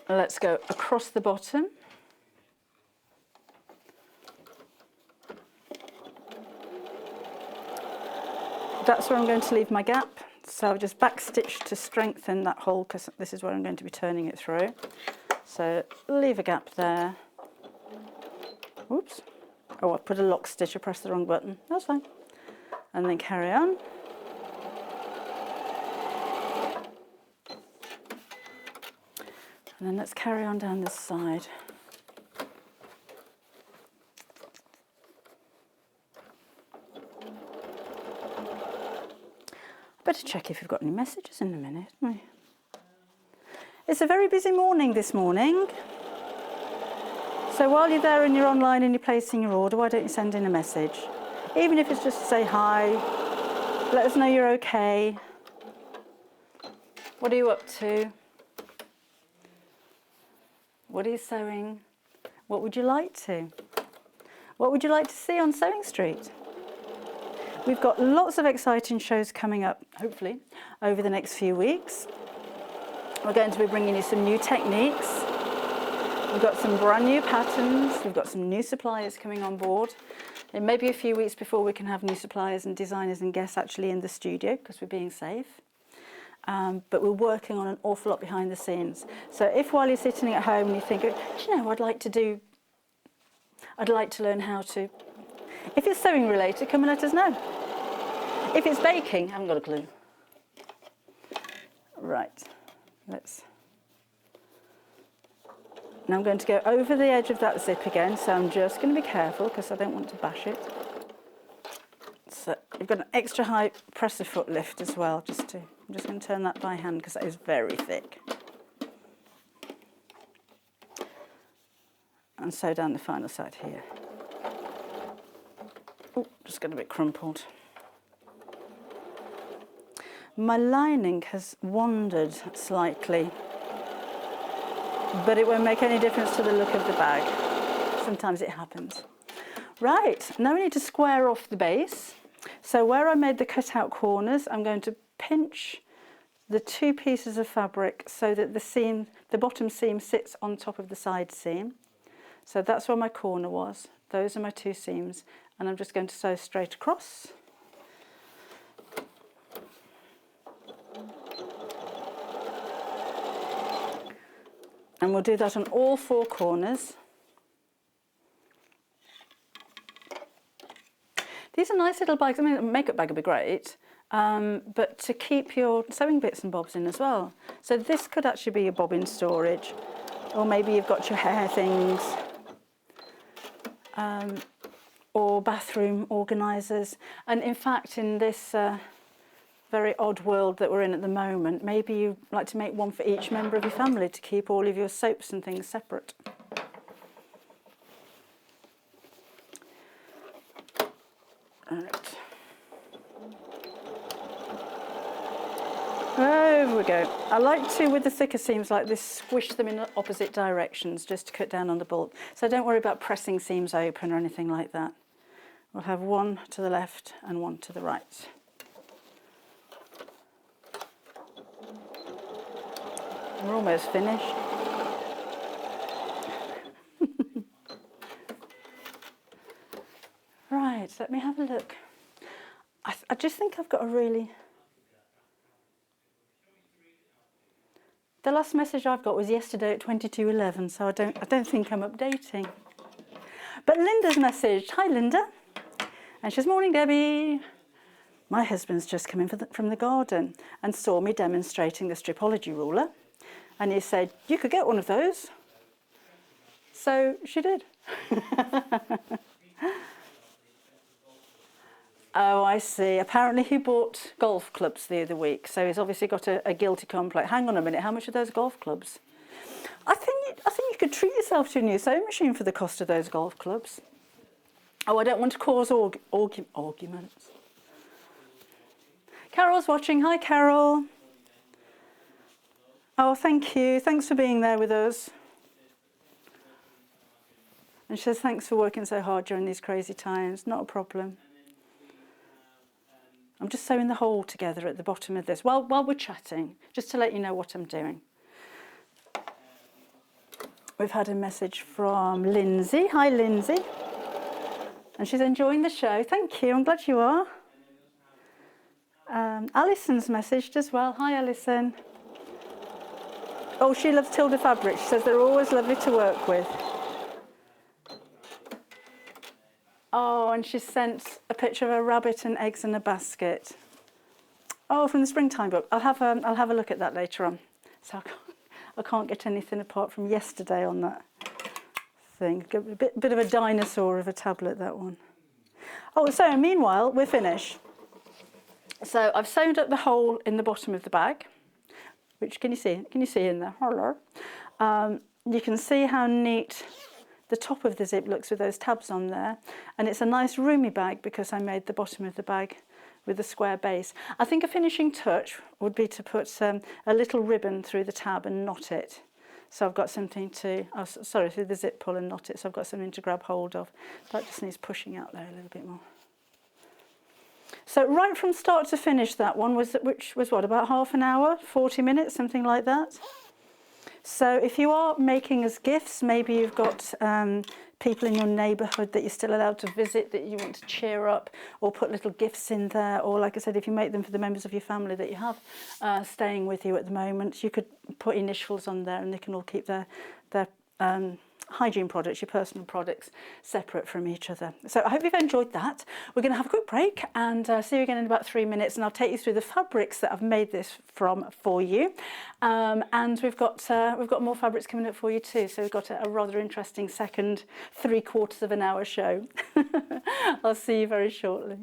Let's go across the bottom. That's where I'm going to leave my gap. So I've just backstitched to strengthen that hole, because this is where I'm going to be turning it through. So leave a gap there. Oops. Oh, I put a lock stitch, I pressed the wrong button. That's fine. And then carry on. And then let's carry on down this side. Better check if we've got any messages in a minute, haven't we? It's a very busy morning this morning. So while you're there and you're online and you're placing your order, why don't you send in a message? Even if it's just to say hi, let us know you're okay. What are you up to? What are you sewing? What would you like to? What would you like to see on Sewing Street? We've got lots of exciting shows coming up, hopefully, over the next few weeks. We're going to be bringing you some new techniques. We've got some brand new patterns. We've got some new suppliers coming on board. It may be a few weeks before we can have new suppliers and designers and guests actually in the studio, because we're being safe. But we're working on an awful lot behind the scenes. So if while you're sitting at home and you think, do you know, I'd like to learn how to. If it's sewing related, come and let us know. If it's baking, I haven't got a clue. Right, Now I'm going to go over the edge of that zip again, so I'm just going to be careful because I don't want to bash it. So you've got an extra high presser foot lift as well, I'm just going to turn that by hand because that is very thick. And sew down the final side here. Oh, just got a bit crumpled. My lining has wandered slightly, but it won't make any difference to the look of the bag. Sometimes it happens. Right, now we need to square off the base. So where I made the cutout corners, I'm going to pinch the 2 pieces of fabric so that the bottom seam sits on top of the side seam. So that's where my corner was. Those are my 2 seams, and I'm just going to sew straight across. And we'll do that on all 4 corners. These are nice little bags. I mean, a makeup bag would be great, but to keep your sewing bits and bobs in as well. So this could actually be your bobbin storage, or maybe you've got your hair things, or bathroom organisers. And in fact, in this very odd world that we're in at the moment, maybe you'd like to make one for each member of your family to keep all of your soaps and things separate. Right. Over we go. I like to, with the thicker seams like this, squish them in opposite directions just to cut down on the bulk. So don't worry about pressing seams open or anything like that. We'll have one to the left and one to the right. We're almost finished. Right, let me have a look. I just think I've got a really... The last message I've got was yesterday at 22:11, so I don't think I'm updating. But Linda's message. Hi, Linda. And she says, morning, Debbie. My husband's just come in from the garden and saw me demonstrating the stripology ruler. And he said, you could get one of those. So she did. Oh, I see. Apparently he bought golf clubs the other week, so he's obviously got a guilty complex. Hang on a minute, how much are those golf clubs? I think you could treat yourself to a new sewing machine for the cost of those golf clubs. Oh, I don't want to cause arguments. Carol's watching. Hi, Carol. Oh, thank you. Thanks for being there with us. And she says, thanks for working so hard during these crazy times. Not a problem. I'm just sewing the hole together at the bottom of this while we're chatting, just to let you know what I'm doing. We've had a message from Lindsay. Hi, Lindsay. And she's enjoying the show. Thank you. I'm glad you are. Alison's messaged as well. Hi, Alison. Oh, she loves Tilda fabrics. She says they're always lovely to work with. Oh, and she sent a picture of a rabbit and eggs in a basket. Oh, from the springtime book. I'll have a look at that later on. So I can't get anything apart from yesterday on that thing. A bit of a dinosaur of a tablet, that one. Oh, so meanwhile, we're finished. So I've sewn up the hole in the bottom of the bag, which can you see? Can you see in there? Hello. You can see how neat the top of the zip looks with those tabs on there, and it's a nice roomy bag because I made the bottom of the bag with a square base. I think a finishing touch would be to put a little ribbon through the tab and knot it. So I've got something to, through the zip pull and knot it, so I've got something to grab hold of. That just needs pushing out there a little bit more. So right from start to finish, that one which was what, about half an hour, 40 minutes, something like that. So if you are making us gifts, maybe you've got people in your neighbourhood that you're still allowed to visit that you want to cheer up, or put little gifts in there, or like I said, if you make them for the members of your family that you have staying with you at the moment, you could put initials on there and they can all keep their hygiene products, your personal products, separate from each other. So I hope you've enjoyed that. We're going to have a quick break and see you again in about 3 minutes, and I'll take you through the fabrics that I've made this from for you. And we've got more fabrics coming up for you too. So we've got a rather interesting second 3/4 of an hour show. I'll see you very shortly.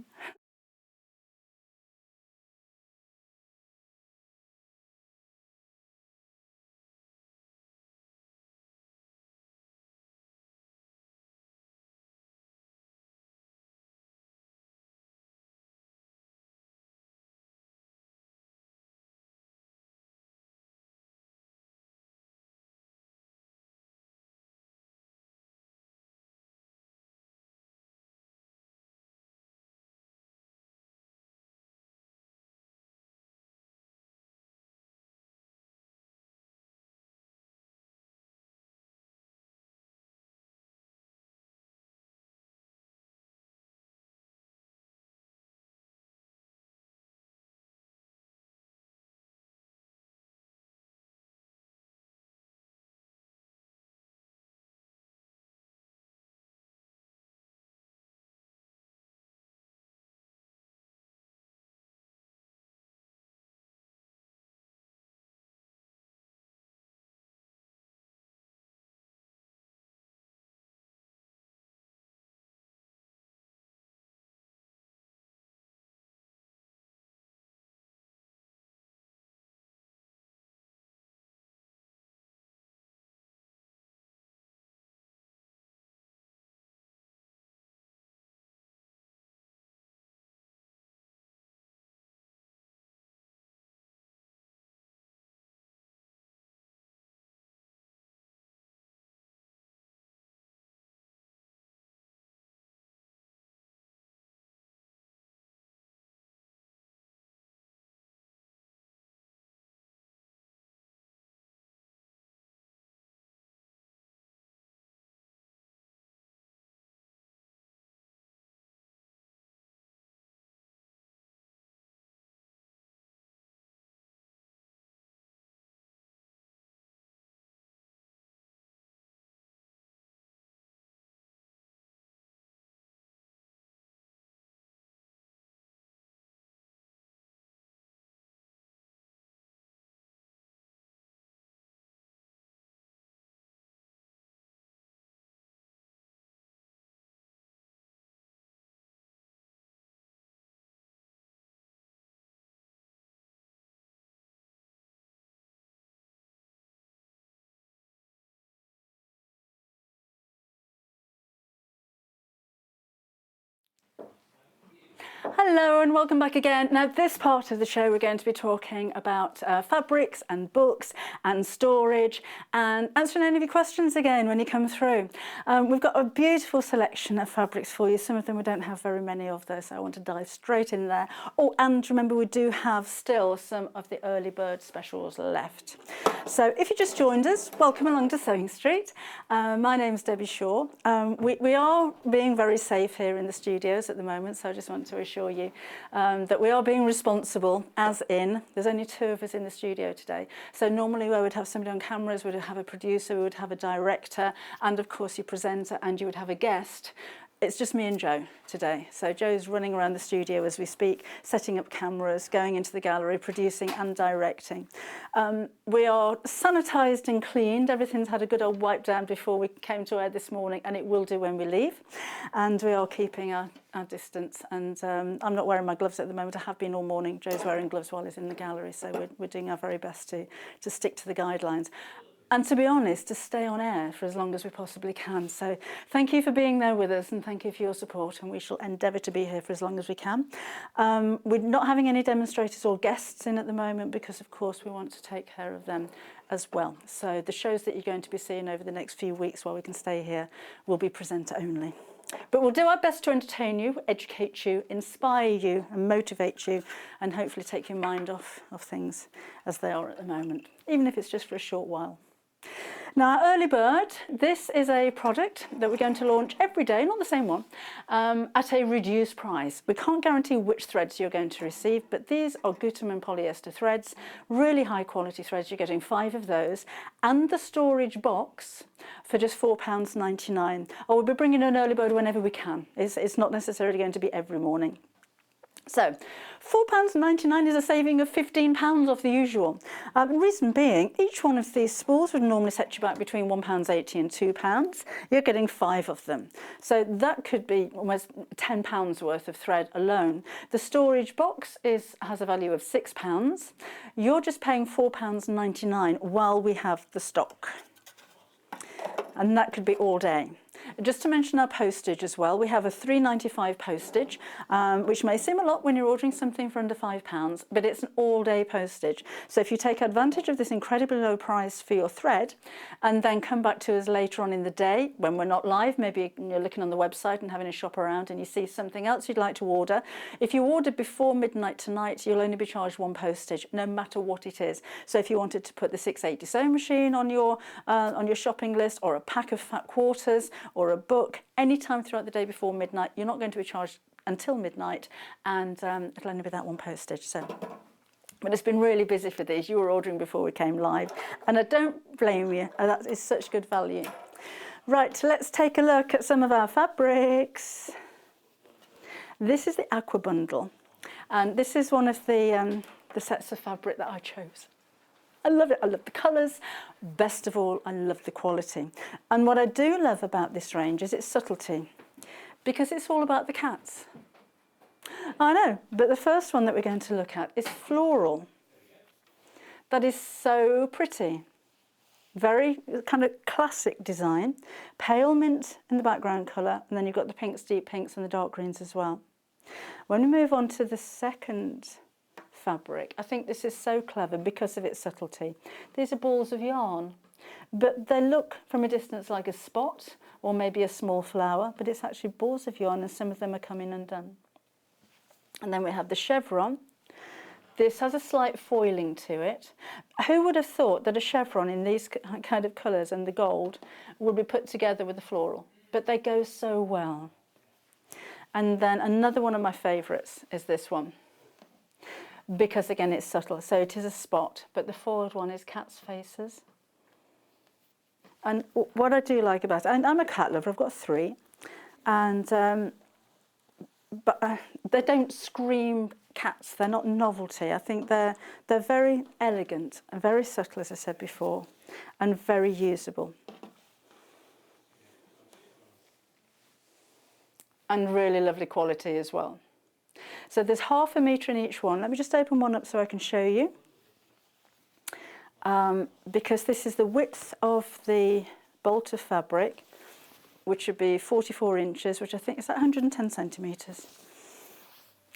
Hello and welcome back again. Now this part of the show we're going to be talking about fabrics and books and storage and answering any of your questions again when you come through. We've got a beautiful selection of fabrics for you. Some of them we don't have very many of those, so I want to dive straight in there. Oh, and remember we do have still some of the early bird specials left. So if you just joined us, welcome along to Sewing Street. My name's Debbie Shaw. We are being very safe here in the studios at the moment, so I just want to assure you that we are being responsible, as in there's only 2 of us in the studio today. So normally we would have somebody on cameras, we would have a producer, we would have a director, and of course your presenter, and you would have a guest. It's just me and Joe today. So Joe's running around the studio as we speak, setting up cameras, going into the gallery, producing and directing. We are sanitised and cleaned. Everything's had a good old wipe down before we came to air this morning, and it will do when we leave. And we are keeping our distance. And I'm not wearing my gloves at the moment. I have been all morning. Joe's wearing gloves while he's in the gallery. So we're doing our very best to stick to the guidelines. And to be honest, to stay on air for as long as we possibly can. So thank you for being there with us and thank you for your support, and we shall endeavour to be here for as long as we can. We're not having any demonstrators or guests in at the moment because of course we want to take care of them as well. So the shows that you're going to be seeing over the next few weeks while we can stay here will be presenter only. But we'll do our best to entertain you, educate you, inspire you and motivate you, and hopefully take your mind off of things as they are at the moment, even if it's just for a short while. Now, our early bird, this is a product that we're going to launch every day, not the same one, at a reduced price. We can't guarantee which threads you're going to receive, but these are Gutermann polyester threads, really high quality threads. You're getting 5 of those, and the storage box for just £4.99. Or we'll be bringing an early bird whenever we can. It's not necessarily going to be every morning. So £4.99 is a saving of £15 off the usual. The reason being, each one of these spools would normally set you back between £1.80 and £2. You're getting 5 of them. So that could be almost £10 worth of thread alone. The storage box has a value of £6. You're just paying £4.99 while we have the stock. And that could be all day. Just to mention our postage as well, we have a £3.95 postage, which may seem a lot when you're ordering something for under £5, but it's an all-day postage. So if you take advantage of this incredibly low price for your thread, and then come back to us later on in the day when we're not live, maybe you're looking on the website and having a shop around and you see something else you'd like to order. If you order before midnight tonight, you'll only be charged 1 postage, no matter what it is. So if you wanted to put the 680 sewing machine on your shopping list, or a pack of fat quarters, or a book, any time throughout the day before midnight, you're not going to be charged until midnight, and it'll only be that 1 postage. So, but it's been really busy for these. You were ordering before we came live, and I don't blame you. That is such good value. Right, let's take a look at some of our fabrics. This is the Aqua Bundle, and this is one of the sets of fabric that I chose. I love it. I love the colours. Best of all, I love the quality. And what I do love about this range is its subtlety, because it's all about the cats. I know, but the first one that we're going to look at is floral. That is so pretty. Very kind of classic design. Pale mint in the background colour, and then you've got the pinks, deep pinks, and the dark greens as well. When we move on to the second fabric, I think this is so clever because of its subtlety. These are balls of yarn, but they look from a distance like a spot or maybe a small flower, but it's actually balls of yarn, and some of them are coming undone. And then we have the chevron. This has a slight foiling to it. Who would have thought that a chevron in these kind of colours and the gold would be put together with the floral? But they go so well. And then another one of my favourites is this one, because again it's subtle. So it is a spot, but the foiled one is cat's faces. And what I do like about it, and I'm a cat lover, I've got 3, and but they don't scream cats, they're not novelty. I think they're very elegant and very subtle, as I said before, and very usable. And really lovely quality as well. So there's ½ a metre in each one. Let me just open one up so I can show you. Because this is the width of the bolt of fabric, which would be 44 inches, which I think is like 110 centimetres.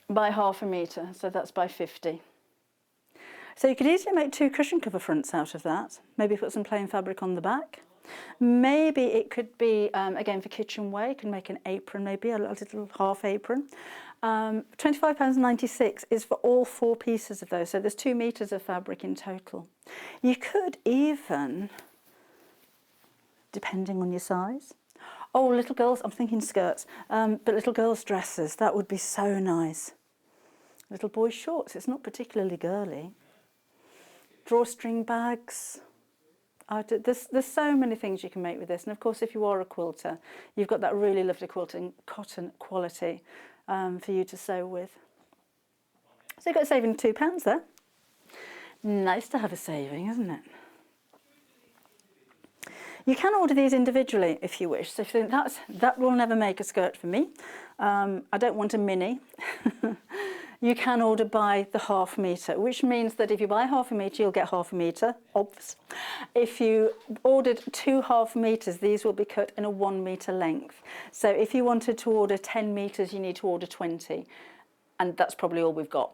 by 1/2 metre, so that's by 50. So you could easily make 2 cushion cover fronts out of that. Maybe put some plain fabric on the back. Maybe it could be, again, for kitchenware, you can make an apron, maybe a little half apron. £25.96 is for all 4 pieces of those, so there's 2 metres of fabric in total. You could even, depending on your size, oh, little girls, I'm thinking skirts, but little girls' dresses, that would be so nice. Little boys' shorts, it's not particularly girly. Drawstring bags. There's so many things you can make with this, and of course if you are a quilter, you've got that really lovely quilting cotton quality for you to sew with. So you've got a saving of £2 there. Nice to have a saving, isn't it? You can order these individually if you wish. So if you think that will never make a skirt for me, I don't want a mini, you can order by the 1/2 metre, which means that if you buy 1/2 metre, you'll get 1/2 metre, obvs. If you ordered 2 1/2 metres, these will be cut in a 1 metre length. So if you wanted to order 10 metres, you need to order 20. And that's probably all we've got.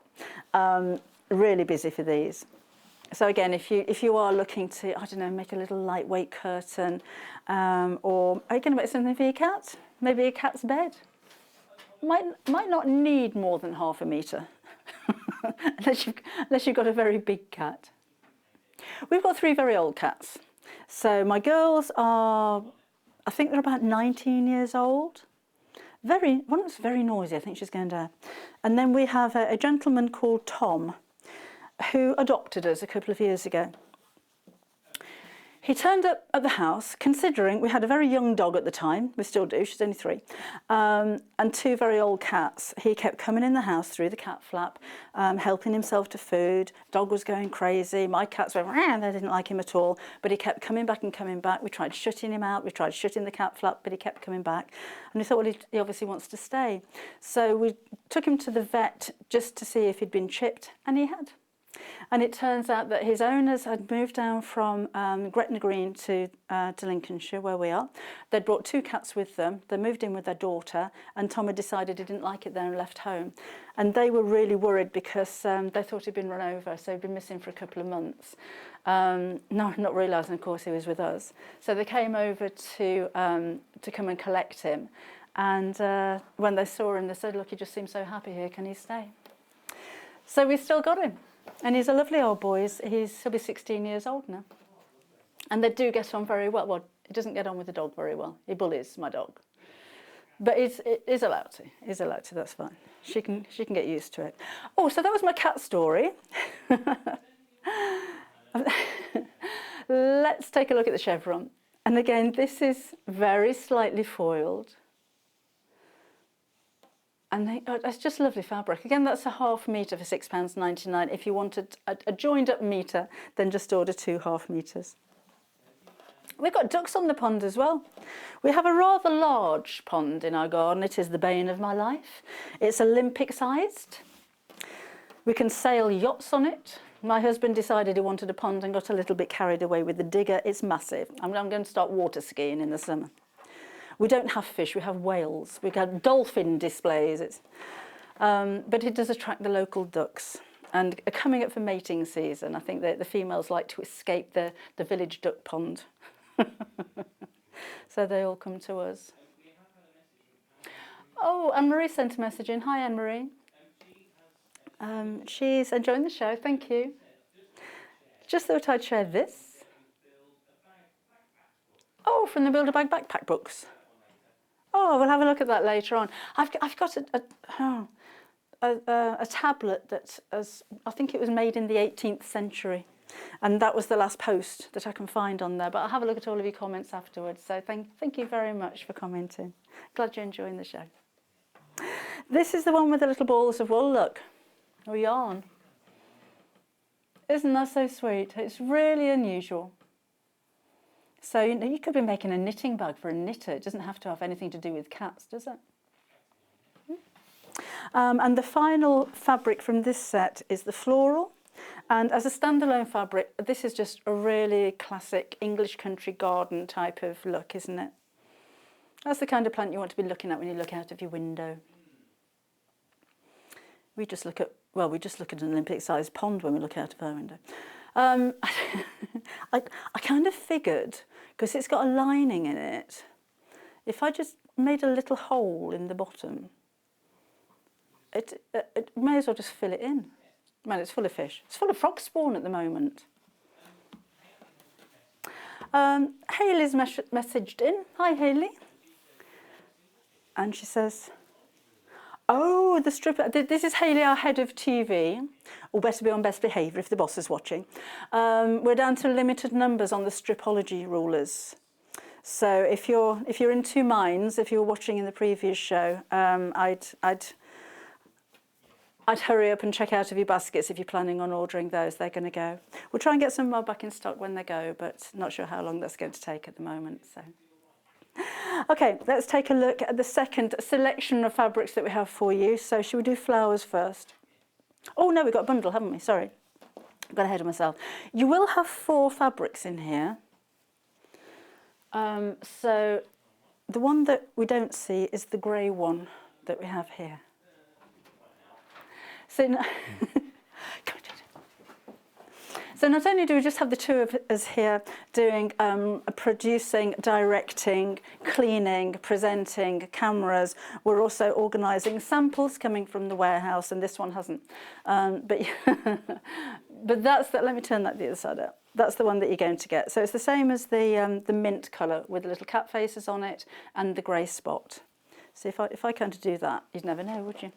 Really busy for these. So again, if you are looking to, I don't know, make a little lightweight curtain, or are you going to make something for your cat? Maybe a cat's bed. Might not need more than 1/2 metre, unless you've got a very big cat. We've got 3 very old cats. So my girls are, I think they're about 19 years old. One that's very noisy, I think she's going to. And then we have a gentleman called Tom, who adopted us a couple of years ago. He turned up at the house, considering we had a very young dog at the time, we still do, she's only 3, and 2 very old cats. He kept coming in the house through the cat flap, helping himself to food. Dog was going crazy. My cats went, rah, they didn't like him at all, but he kept coming back and coming back. We tried shutting him out, we tried shutting the cat flap, but he kept coming back. And we thought, well, he obviously wants to stay. So we took him to the vet just to see if he'd been chipped, and he had. And it turns out that his owners had moved down from Gretna Green to Lincolnshire, where we are. They'd brought 2 cats with them. They moved in with their daughter, and Tom had decided he didn't like it there and left home. And they were really worried because they thought he'd been run over, so he'd been missing for a couple of months. Not realising, of course, he was with us. So they came over to come and collect him. And when they saw him, they said, look, he just seems so happy here, can he stay? So we still got him. And he's a lovely old boy. He'll be 16 years old now. And they do get on very well. Well, he doesn't get on with the dog very well. He bullies my dog. But he's allowed to. He's allowed to, that's fine. She can get used to it. Oh, so that was my cat story. Let's take a look at the chevron. And again, this is very slightly foiled. And it's just lovely fabric. Again, that's a 1/2 metre for £6.99. If you wanted a joined up metre, then just order 2 1/2 metres. We've got ducks on the pond as well. We have a rather large pond in our garden. It is the bane of my life. It's Olympic sized. We can sail yachts on it. My husband decided he wanted a pond and got a little bit carried away with the digger. It's massive. I'm going to start water skiing in the summer. We don't have fish, we have whales. We've got dolphin displays. But it does attract the local ducks. And coming up for mating season, I think that the females like to escape the village duck pond. So they all come to us. Oh, Anne-Marie sent a message in. Hi, Anne-Marie. She's enjoying the show, thank you. Just thought I'd share this. Oh, from the Build-A-Bag backpack books. Oh, we'll have a look at that later on. I've got a tablet that I think it was made in the 18th century, and that was the last post that I can find on there. But I'll have a look at all of your comments afterwards. So thank you very much for commenting. Glad you're enjoying the show. This is the one with the little balls of wool. Look, or yarn. Isn't that so sweet? It's really unusual. So you could be making a knitting bag for a knitter. It doesn't have to have anything to do with cats, does it? And the final fabric from this set is the floral. And as a standalone fabric, this is just a really classic English country garden type of look, isn't it? That's the kind of plant you want to be looking at when you look out of your window. we just look at an Olympic-sized pond when we look out of our window. I kind of figured, because it's got a lining in it, if I just made a little hole in the bottom, it may as well just fill it in. Man, it's full of fish. It's full of frog spawn at the moment. Hayley's messaged in. Hi, Hayley. And she says, oh, the strip. This is Hayley, our head of TV, or better be on best behaviour if the boss is watching. We're down to limited numbers on the stripology rulers. So if you're in two minds, if you were watching in the previous show, I'd hurry up and check out of your baskets if you're planning on ordering those. They're going to go. We'll try and get some more back in stock when they go, but not sure how long that's going to take at the moment. So, okay, let's take a look at the second selection of fabrics that we have for you. So should we do flowers first? Oh no, we've got a bundle, haven't we? Sorry, I got ahead of myself. You will have 4 fabrics in here. So the one that we don't see is the grey one that we have here. So, so not only do we just have the two of us here doing producing, directing, cleaning, presenting, cameras, we're also organising samples coming from the warehouse, and this one hasn't. But that's that. Let me turn that the other side up. That's the one that you're going to get. So it's the same as the mint colour with the little cat faces on it and the grey spot. So if I kind of do that, you'd never know, would you?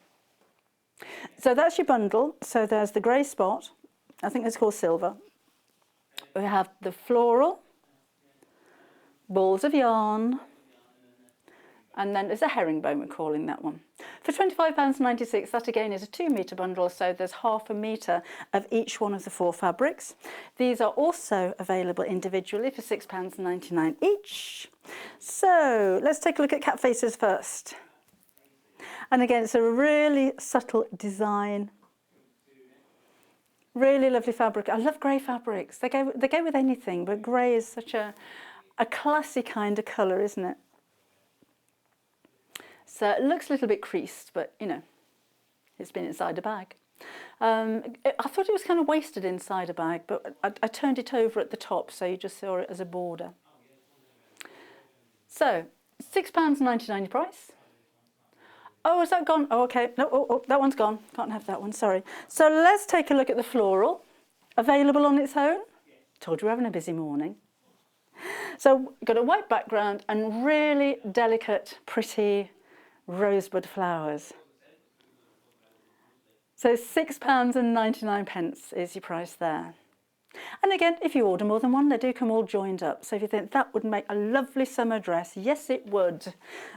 So that's your bundle. So there's the grey spot. I think it's called silver. We have the floral, balls of yarn, and then there's a herringbone, we're calling that one. For £25.96, that again is a 2 metre bundle, so there's half a metre of each one of the 4 fabrics. These are also available individually for £6.99 each. So let's take a look at cat faces first. And again, it's a really subtle design. Really lovely fabric. I love grey fabrics. They go with anything, but grey is such a classy kind of colour, isn't it? So it looks a little bit creased, but you know, it's been inside a bag. I thought it was kind of wasted inside a bag, but I turned it over at the top, so you just saw it as a border. So £6.99 price. Oh, is that gone? Oh, okay. No, oh, that one's gone. Can't have that one, sorry. So let's take a look at the floral. Available on its own. Told you we're having a busy morning. So we've got a white background and really delicate, pretty rosebud flowers. So £6.99 is your price there. And again, if you order more than one, they do come all joined up. So if you think that would make a lovely summer dress, yes, it would.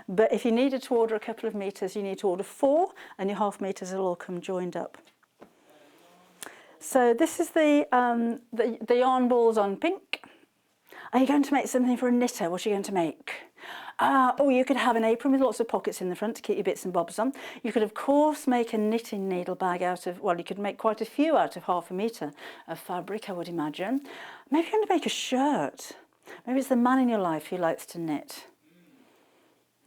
But if you needed to order a couple of metres, you need to order 4, and your half metres will all come joined up. So this is the yarn balls on pink. Are you going to make something for a knitter? What are you going to make? Oh, you could have an apron with lots of pockets in the front to keep your bits and bobs on. You could, of course, make a knitting needle bag out of, well, you could make quite a few out of half a metre of fabric, I would imagine. Maybe you're going to make a shirt. Maybe it's the man in your life who likes to knit.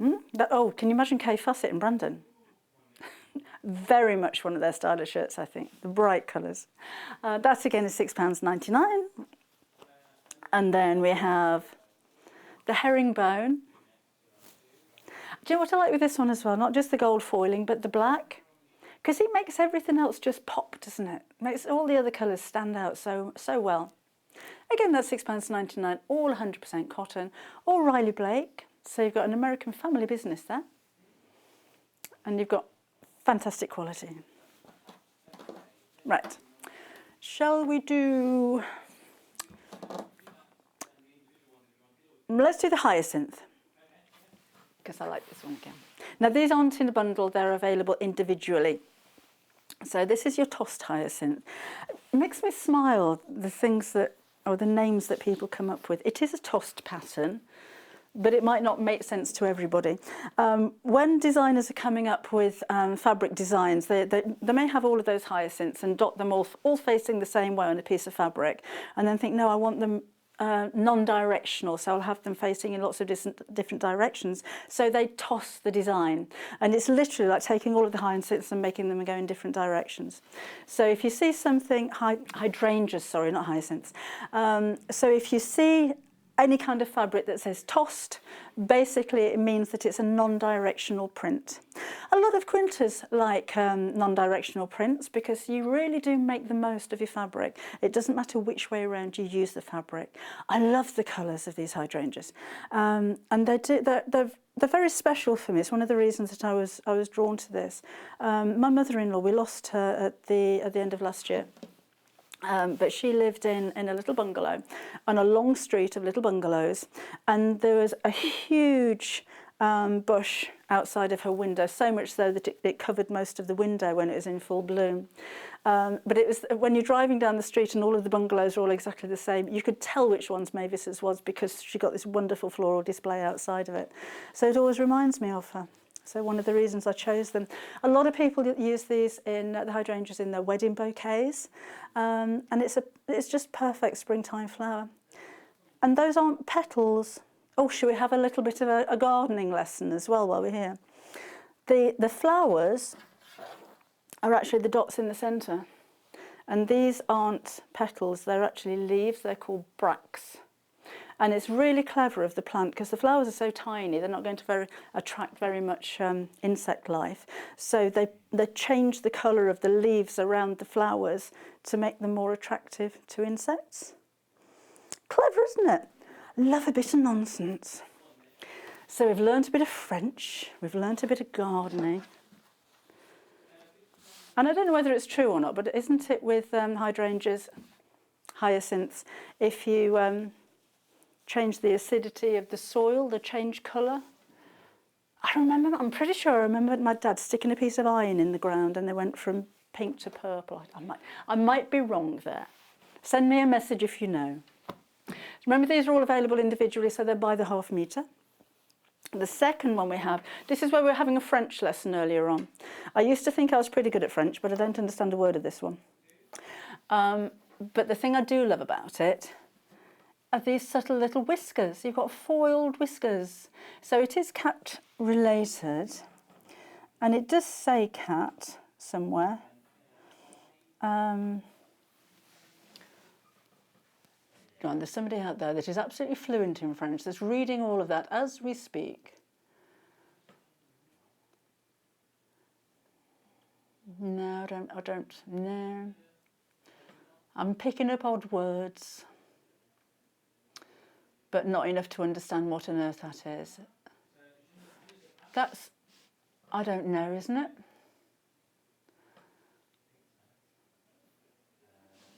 Oh, can you imagine Kay Fussett and Brandon? Very much one of their style of shirts, I think. The bright colours. That, again, is £6.99. And then we have the herringbone. Do you know what I like with this one as well? Not just the gold foiling, but the black. Because it makes everything else just pop, doesn't it? Makes all the other colours stand out so well. Again, that's £6.99, all 100% cotton, all Riley Blake. So you've got an American family business there. And you've got fantastic quality. Right. Shall we do... Let's do the hyacinth, because I like this one again. Now, these aren't in a bundle, they're available individually. So this is your tossed hyacinth. It makes me smile, the things that, or the names that people come up with. It is a tossed pattern, but it might not make sense to everybody. When designers are coming up with fabric designs, they may have all of those hyacinths and dot them all facing the same way on a piece of fabric, and then think, no, I want them non-directional, so I'll have them facing in lots of different directions, so they toss the design, and it's literally like taking all of the hyacinths and making them go in different directions. So if you see something, hydrangeas, sorry, not hyacinths, so if you see any kind of fabric that says tossed, basically it means that it's a non-directional print. A lot of quilters like non-directional prints because you really do make the most of your fabric. It doesn't matter which way around you use the fabric. I love the colours of these hydrangeas, and they're very special for me. It's one of the reasons that I was drawn to this. My mother-in-law, we lost her at the end of last year. But she lived in a little bungalow on a long street of little bungalows, and there was a huge bush outside of her window, so much so that it covered most of the window when it was in full bloom. But it was when you're driving down the street and all of the bungalows are all exactly the same, you could tell which one's Mavis's was because she got this wonderful floral display outside of it. So it always reminds me of her. So one of the reasons I chose them. A lot of people use these in the hydrangeas in their wedding bouquets, and it's just perfect springtime flower. And those aren't petals. Oh, should we have a little bit of a gardening lesson as well while we're here? The flowers are actually the dots in the centre, and these aren't petals, they're actually leaves, they're called bracts. And it's really clever of the plant because the flowers are so tiny, they're not going to attract very much insect life. So they change the colour of the leaves around the flowers to make them more attractive to insects. Clever, isn't it? Love a bit of nonsense. So we've learnt a bit of French, we've learnt a bit of gardening. And I don't know whether it's true or not, but isn't it with hydrangeas, hyacinths, if you change the acidity of the soil, they change colour? I'm pretty sure I remember my dad sticking a piece of iron in the ground and they went from pink to purple. I might be wrong there. Send me a message if you know. Remember, these are all available individually, so they're by the ½ metre. The second one we have, this is where we were having a French lesson earlier on. I used to think I was pretty good at French, but I don't understand a word of this one. But the thing I do love about it are these subtle little whiskers. You've got foiled whiskers. So it is cat related, and it does say cat somewhere. There's somebody out there that is absolutely fluent in French that's reading all of that as we speak. No, I don't, no. I'm picking up odd words, but not enough to understand what on earth that is. That's, I don't know, isn't it?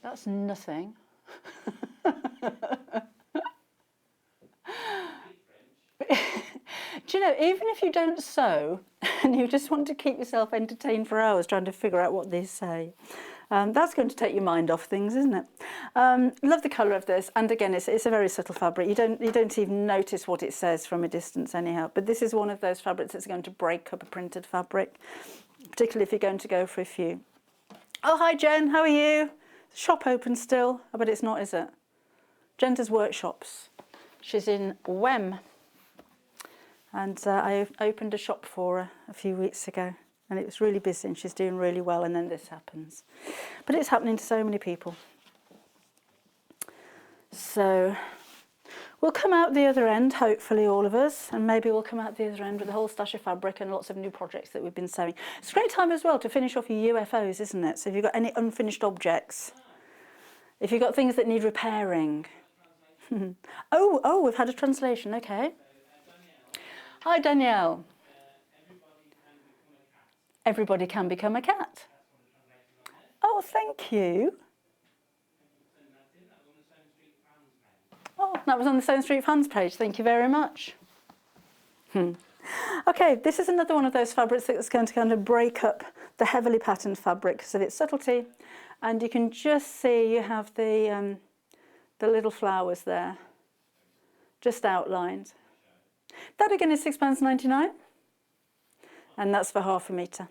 That's nothing. Do you know, even if you don't sew and you just want to keep yourself entertained for hours trying to figure out what these say, that's going to take your mind off things, isn't it? Love the colour of this, and again, it's a very subtle fabric. You don't even notice what it says from a distance anyhow. But this is one of those fabrics that's going to break up a printed fabric, particularly if you're going to go for a few. Oh, hi Jen, how are you? Shop open still? I bet it's not, is it? Jen does workshops. She's in Wem, and I opened a shop for her a few weeks ago, and it was really busy and she's doing really well, and then this happens. But it's happening to so many people. So we'll come out the other end, hopefully all of us, and maybe we'll come out the other end with a whole stash of fabric and lots of new projects that we've been sewing. It's a great time as well to finish off your UFOs, isn't it? So if you've got any unfinished objects, if you've got things that need repairing. Oh, we've had a translation, okay. Hi Danielle. Everybody can become a cat. Oh, thank you. Oh, that was on the Sewn Street fans page. Thank you very much. Okay, this is another one of those fabrics that's going to kind of break up the heavily patterned fabric because of its subtlety. And you can just see you have the little flowers there, just outlined. That again is £6.99, and that's for ½ metre.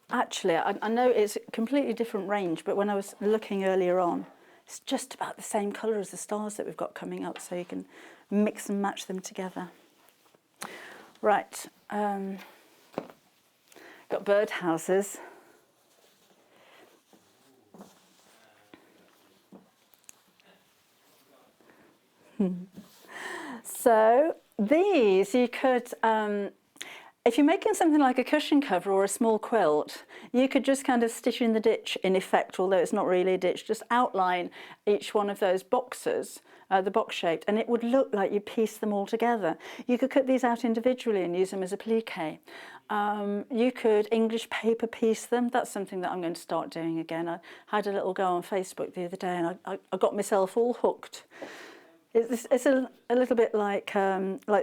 Actually, I know it's a completely different range, but when I was looking earlier on, It's just about the same colour as the stars that we've got coming up, so you can mix and match them together. Right, got bird houses. So these you could, if you're making something like a cushion cover or a small quilt, you could just kind of stitch in the ditch in effect, although it's not really a ditch, just outline each one of those boxes, the box shaped, and it would look like you pieced them all together. You could cut these out individually and use them as a plique. You could English paper piece them. That's something that I'm going to start doing again. I had a little go on Facebook the other day and I got myself all hooked. It's a little bit like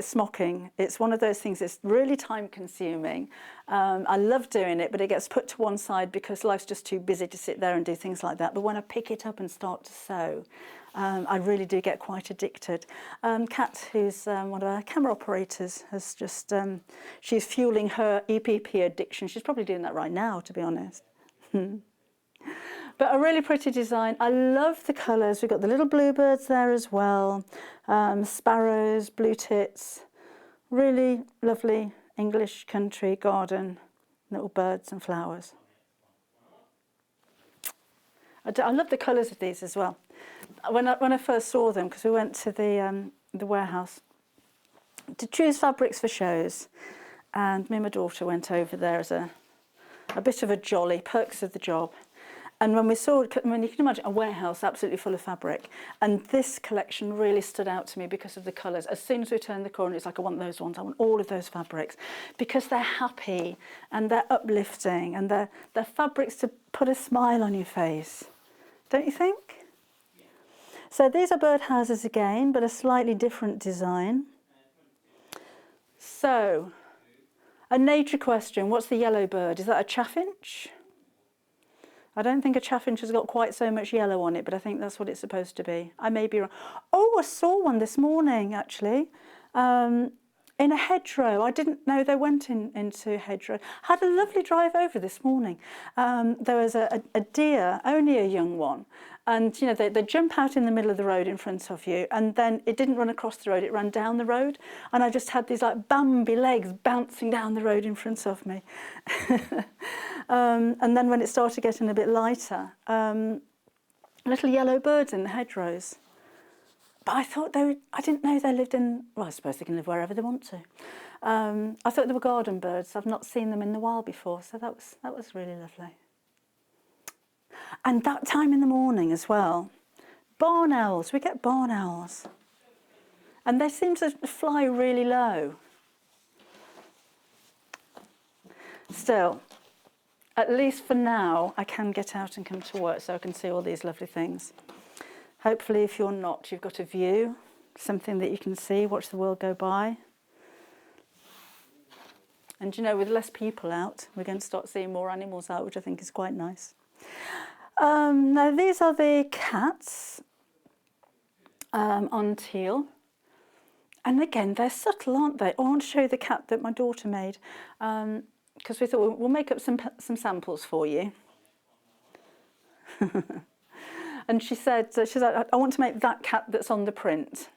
smocking. It's one of those things that's really time consuming. I love doing it, but it gets put to one side because life's just too busy to sit there and do things like that. But when I pick it up and start to sew, I really do get quite addicted. Kat, who's one of our camera operators, has just, she's fueling her EPP addiction. She's probably doing that right now, to be honest. But a really pretty design. I love the colours. We've got the little bluebirds there as well, sparrows, blue tits, really lovely English country garden, little birds and flowers. I love the colours of these as well. When I first saw them, because we went to the warehouse to choose fabrics for shows, and me and my daughter went over there as a bit of a jolly, perks of the job. And when we saw, you can imagine a warehouse absolutely full of fabric, and this collection really stood out to me because of the colours. As soon as we turned the corner, it's like, I want those ones, I want all of those fabrics, because they're happy and they're uplifting and they're fabrics to put a smile on your face, don't you think? So these are birdhouses again, but a slightly different design. So, a nature question, what's the yellow bird? Is that a chaffinch? I don't think a chaffinch has got quite so much yellow on it, but I think that's what it's supposed to be. I may be wrong. Oh, I saw one this morning, actually, in a hedgerow. I didn't know they went into hedgerow. Had a lovely drive over this morning. There was a deer, only a young one, and you know they jump out in the middle of the road in front of you, and then it didn't run across the road, it ran down the road, and I just had these like Bambi legs bouncing down the road in front of me. And then when it started getting a bit lighter, little yellow birds in the hedgerows. But I thought I didn't know they lived in, well, I suppose they can live wherever they want to. I thought they were garden birds. I've not seen them in the wild before, so that was really lovely. And that time in the morning as well, barn owls, we get barn owls. And they seem to fly really low. Still, at least for now, I can get out and come to work so I can see all these lovely things. Hopefully, if you're not, you've got a view, something that you can see, watch the world go by. And you know, with less people out, we're going to start seeing more animals out, which I think is quite nice. Now, these are the cats on teal. And again, they're subtle, aren't they? Oh, I want to show you the cat that my daughter made, because we thought we'll make up some samples for you. And she said, I want to make that cat that's on the print.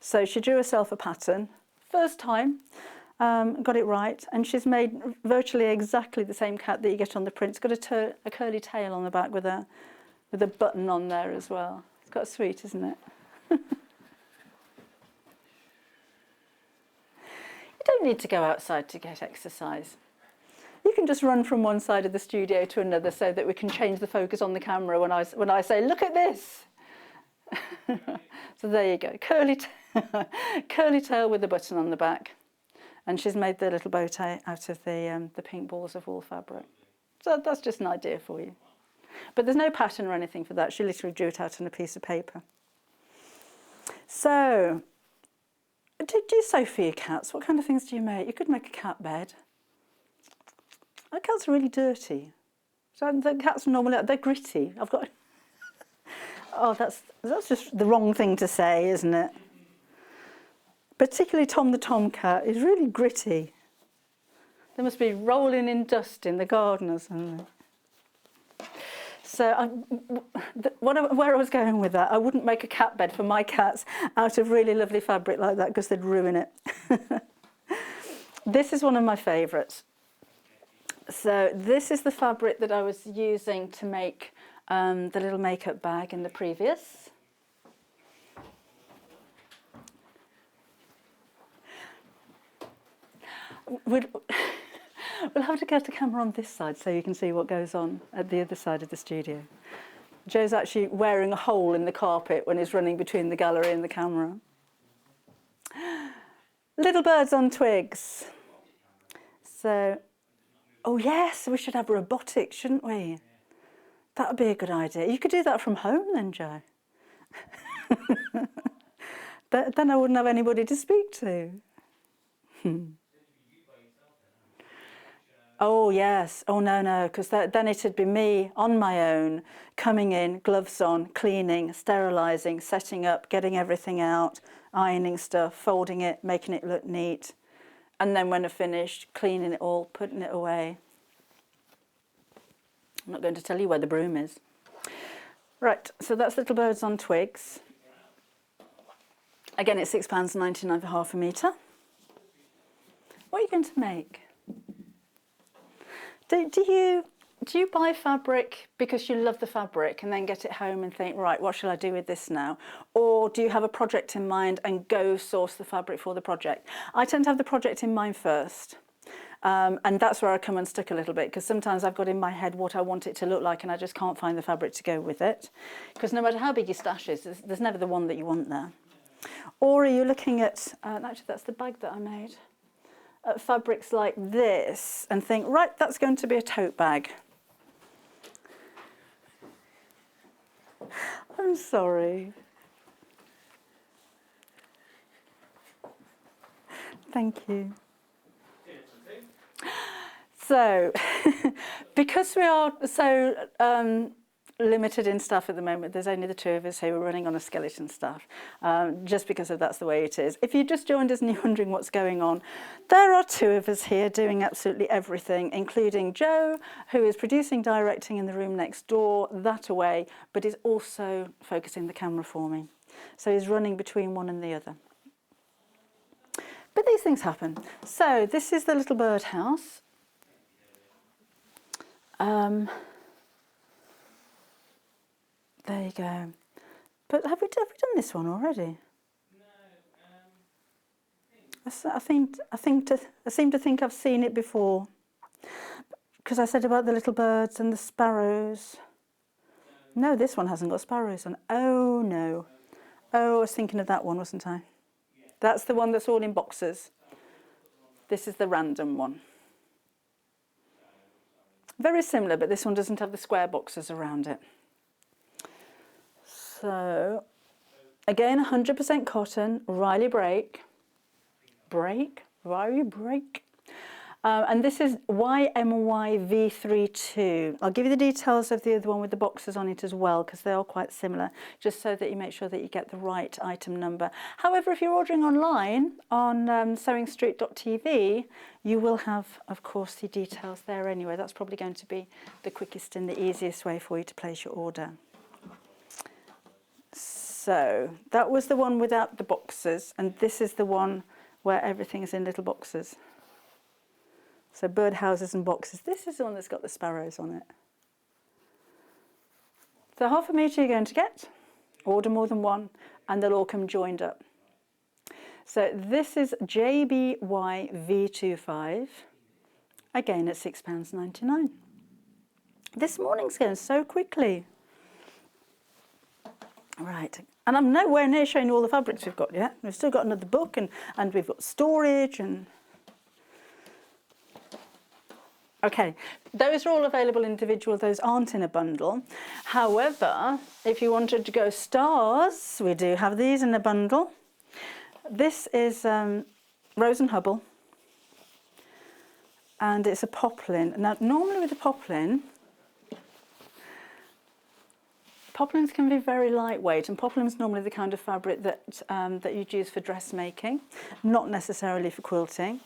So she drew herself a pattern, first time, got it right, and she's made virtually exactly the same cat that you get on the print. It's got a curly tail on the back with a button on there as well. It's quite sweet, isn't it? You don't need to go outside to get exercise. You can just run from one side of the studio to another so that we can change the focus on the camera when I say, look at this. So there you go, curly tail with a button on the back. And she's made the little bow tie out of the pink balls of wool fabric. So that's just an idea for you. But there's no pattern or anything for that. She literally drew it out on a piece of paper. So, do you sew for your cats? What kind of things do you make? You could make a cat bed. Our cats are really dirty. So the cats normally, they're gritty. I've got... Oh, that's just the wrong thing to say, isn't it? Particularly Tom the tomcat is really gritty. They must be rolling in dust in the garden or something. So where I was going with that, I wouldn't make a cat bed for my cats out of really lovely fabric like that because they'd ruin it. This is one of my favourites. So this is the fabric that I was using to make the little makeup bag in the previous. We'll have to get the camera on this side so you can see what goes on at the other side of the studio. Joe's actually wearing a hole in the carpet when he's running between the gallery and the camera. Little birds on twigs. So, oh yes, we should have robotics, shouldn't we? That would be a good idea. You could do that from home then, Joe. Then I wouldn't have anybody to speak to. Oh yes, oh no, because then it'd be me on my own, coming in, gloves on, cleaning, sterilising, setting up, getting everything out, ironing stuff, folding it, making it look neat, and then when I've finished, cleaning it all, putting it away. I'm not going to tell you where the broom is. Right, so that's Little Birds on Twigs. Again, it's £6.99 for half a metre. What are you going to make? Do you buy fabric because you love the fabric and then get it home and think, right, what shall I do with this now? Or do you have a project in mind and go source the fabric for the project? I tend to have the project in mind first. And that's where I come unstuck a little bit, because sometimes I've got in my head what I want it to look like and I just can't find the fabric to go with it. Because no matter how big your stash is, there's never the one that you want there. Or are you looking at, actually that's the bag that I made, at fabrics like this and think, right, that's going to be a tote bag. I'm sorry. Thank you. So, because we are so limited in staff at the moment, there's only the two of us who are running on a skeleton staff, just because that's the way it is. If you just joined us and you're wondering what's going on, there are two of us here doing absolutely everything, including Joe, who is producing, directing in the room next door, that away, but is also focusing the camera for me. So he's running between one and the other. But these things happen. So this is the little bird house. There you go. But have we done this one already? No. I seem to think I've seen it before, because I said about the little birds and the sparrows. No, this one hasn't got sparrows on. Oh no. Oh, I was thinking of that one, wasn't I? That's the one that's all in boxes. This is the random one. Very similar, but this one doesn't have the square boxes around it. So, again, 100% cotton, Riley Riley break. And this is YMYV32. I'll give you the details of the other one with the boxes on it as well, because they are quite similar, just so that you make sure that you get the right item number. However, if you're ordering online on sewingstreet.tv, you will have, of course, the details there anyway. That's probably going to be the quickest and the easiest way for you to place your order. So that was the one without the boxes, and this is the one where everything is in little boxes. So bird houses and boxes. This is the one that's got the sparrows on it. So half a metre you're going to get, order more than one, and they'll all come joined up. So this is JBYV25, again at £6.99. This morning's going so quickly. Right, and I'm nowhere near showing you all the fabrics we've got yet. We've still got another book, and we've got storage and... Okay, those are all available individual, those aren't in a bundle. However, if you wanted to go stars, we do have these in a bundle. This is Rose and Hubble, and it's a poplin. Now, normally with a poplin, poplins can be very lightweight, and poplin is normally the kind of fabric that, that you'd use for dressmaking, not necessarily for quilting.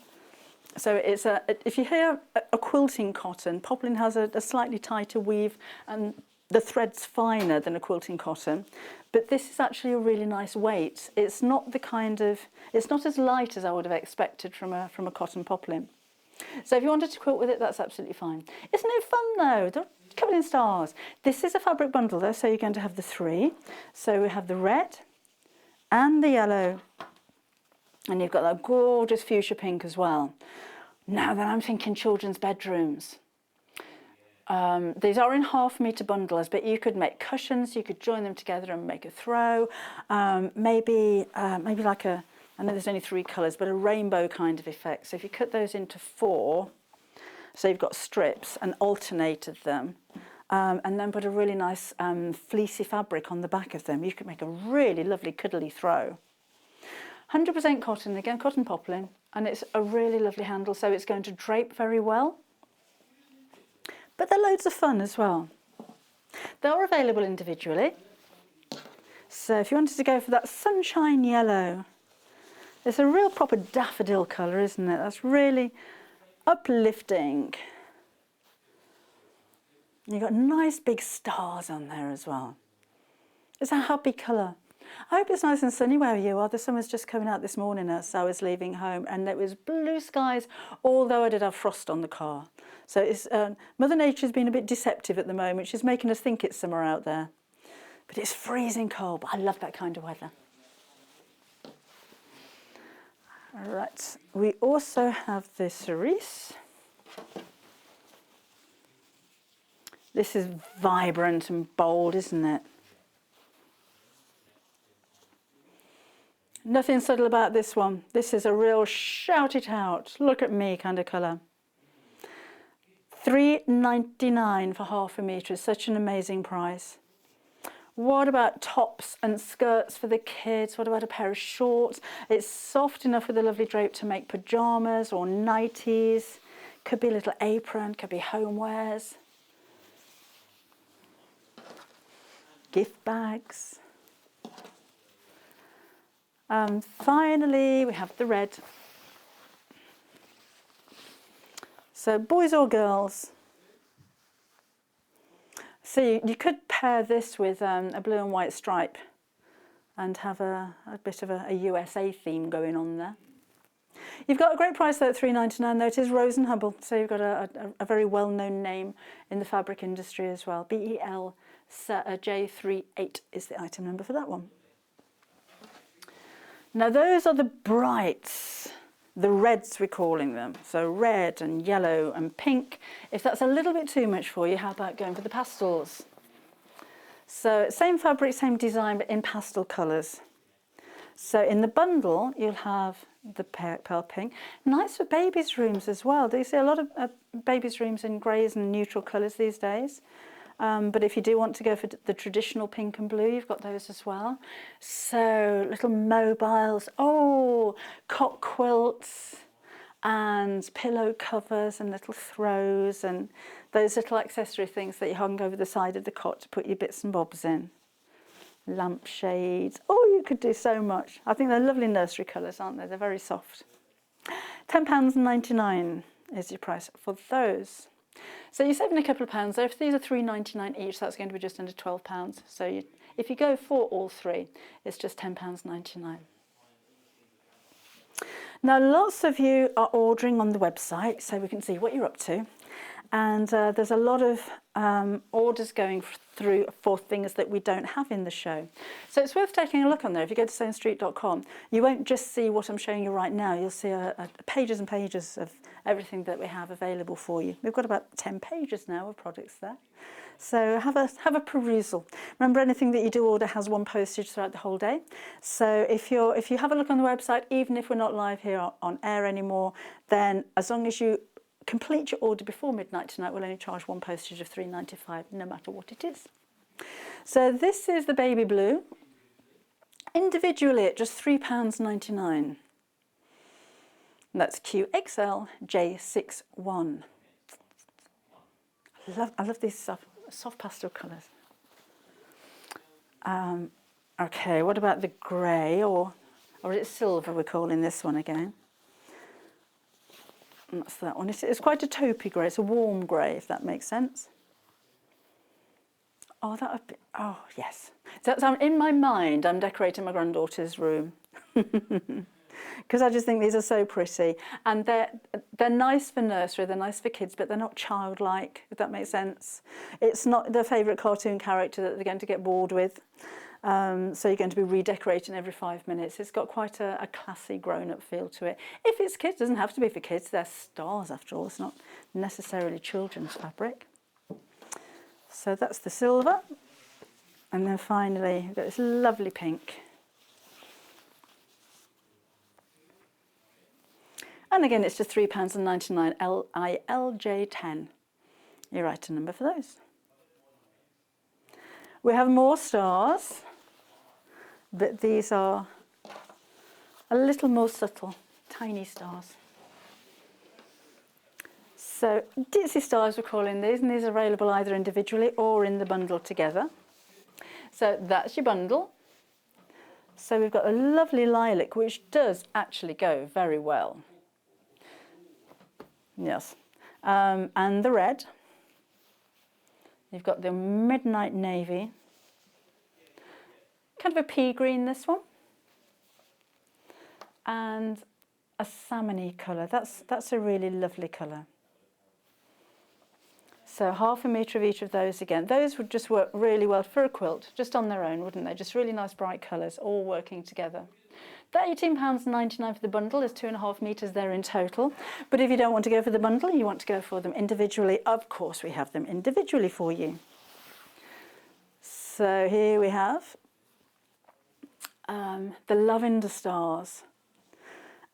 So it's if you hear a quilting cotton, poplin has a slightly tighter weave and the thread's finer than a quilting cotton, but this is actually a really nice weight. It's not the kind of, it's not as light as I would have expected from a cotton poplin. So if you wanted to quilt with it, that's absolutely fine. Isn't it fun though? They're covered in stars. This is a fabric bundle though, so you're going to have the 3. So we have the red and the yellow, and you've got that gorgeous fuchsia pink as well. Now then, I'm thinking children's bedrooms. These are in half-metre bundles, but you could make cushions, you could join them together and make a throw. Maybe like a, I know there's only 3 colours, but a rainbow kind of effect. So if you cut those into 4, so you've got strips and alternated them, and then put a really nice fleecy fabric on the back of them, you could make a really lovely cuddly throw. 100% cotton, again, cotton poplin, and it's a really lovely handle, so it's going to drape very well. But they're loads of fun as well. They are available individually. So if you wanted to go for that sunshine yellow, it's a real proper daffodil colour, isn't it? That's really uplifting. You've got nice big stars on there as well. It's a happy colour. I hope it's nice and sunny where you are. The sun was just coming out this morning as I was leaving home, and it was blue skies, although I did have frost on the car. So it's, Mother Nature's been a bit deceptive at the moment. She's making us think it's summer out there. But it's freezing cold, but I love that kind of weather. All right, we also have the cerise. This is vibrant and bold, isn't it? Nothing subtle about this one. This is a real shout it out, look at me kind of colour. £3.99 for half a metre is such an amazing price. What about tops and skirts for the kids? What about a pair of shorts? It's soft enough with a lovely drape to make pyjamas or nighties. Could be a little apron, could be homewares. Gift bags. Finally, we have the red. So boys or girls. So you could pair this with a blue and white stripe and have a bit of a USA theme going on there. You've got a great price though at £3.99 though. It is Rose and Hubble, so you've got a very well-known name in the fabric industry as well. BEL J38 is the item number for that one. Now those are the brights, the reds we're calling them. So red and yellow and pink. If that's a little bit too much for you, how about going for the pastels? So same fabric, same design, but in pastel colours. So in the bundle, you'll have the pearl pink. Nice for babies' rooms as well. Do you see a lot of babies' rooms in greys and neutral colours these days? But if you do want to go for the traditional pink and blue, you've got those as well. So little mobiles, cot quilts and pillow covers and little throws and those little accessory things that you hung over the side of the cot to put your bits and bobs in. Lampshades, you could do so much. I think they're lovely nursery colours, aren't they? They're very soft. £10.99 is your price for those. So you're saving a couple of pounds there. If these are £3.99 each, that's going to be just under £12. So if you go for all 3, it's just £10.99. Now lots of you are ordering on the website, so we can see what you're up to. And there's a lot of orders going through for things that we don't have in the show. So it's worth taking a look on there. If you go to sewingstreet.com, you won't just see what I'm showing you right now. You'll see pages and pages of everything that we have available for you. We've got about 10 pages now of products there. So have a perusal. Remember, anything that you do order has 1 postage throughout the whole day. So if you have a look on the website, even if we're not live here on air anymore, then as long as you complete your order before midnight tonight, we'll only charge 1 postage of £3.95, no matter what it is. So this is the baby blue. Individually at just £3.99. That's QXL J61. I love these soft pastel colours. Okay, what about the grey, or is it silver we're calling this one again? And that's that one. It's quite a taupey grey. It's a warm grey, if that makes sense. Oh, that would be, oh yes. So in my mind, I'm decorating my granddaughter's room. Because I just think these are so pretty, and they're nice for nursery, they're nice for kids, but they're not childlike, if that makes sense. It's not their favourite cartoon character that they're going to get bored with. So you're going to be redecorating every 5 minutes. It's got quite a classy grown-up feel to it. If it's kids, it doesn't have to be for kids. They're stars after all. It's not necessarily children's fabric. So that's the silver. And then finally, we've got this lovely pink. And again, it's just £3.99, LILJ10. Your item number for those. We have more stars, but these are a little more subtle, tiny stars. So ditzy stars we're calling these, and these are available either individually or in the bundle together. So that's your bundle. So we've got a lovely lilac, which does actually go very well. Yes, and the red. You've got the midnight navy, kind of a pea green this one, and a salmony colour. That's a really lovely colour. So £0.5 metre of each of those again. Those would just work really well for a quilt, just on their own, wouldn't they? Just really nice bright colours, all working together. That £18.99 for the bundle is 2.5 metres there in total. But if you don't want to go for the bundle, you want to go for them individually, of course we have them individually for you. So here we have the lavender stars.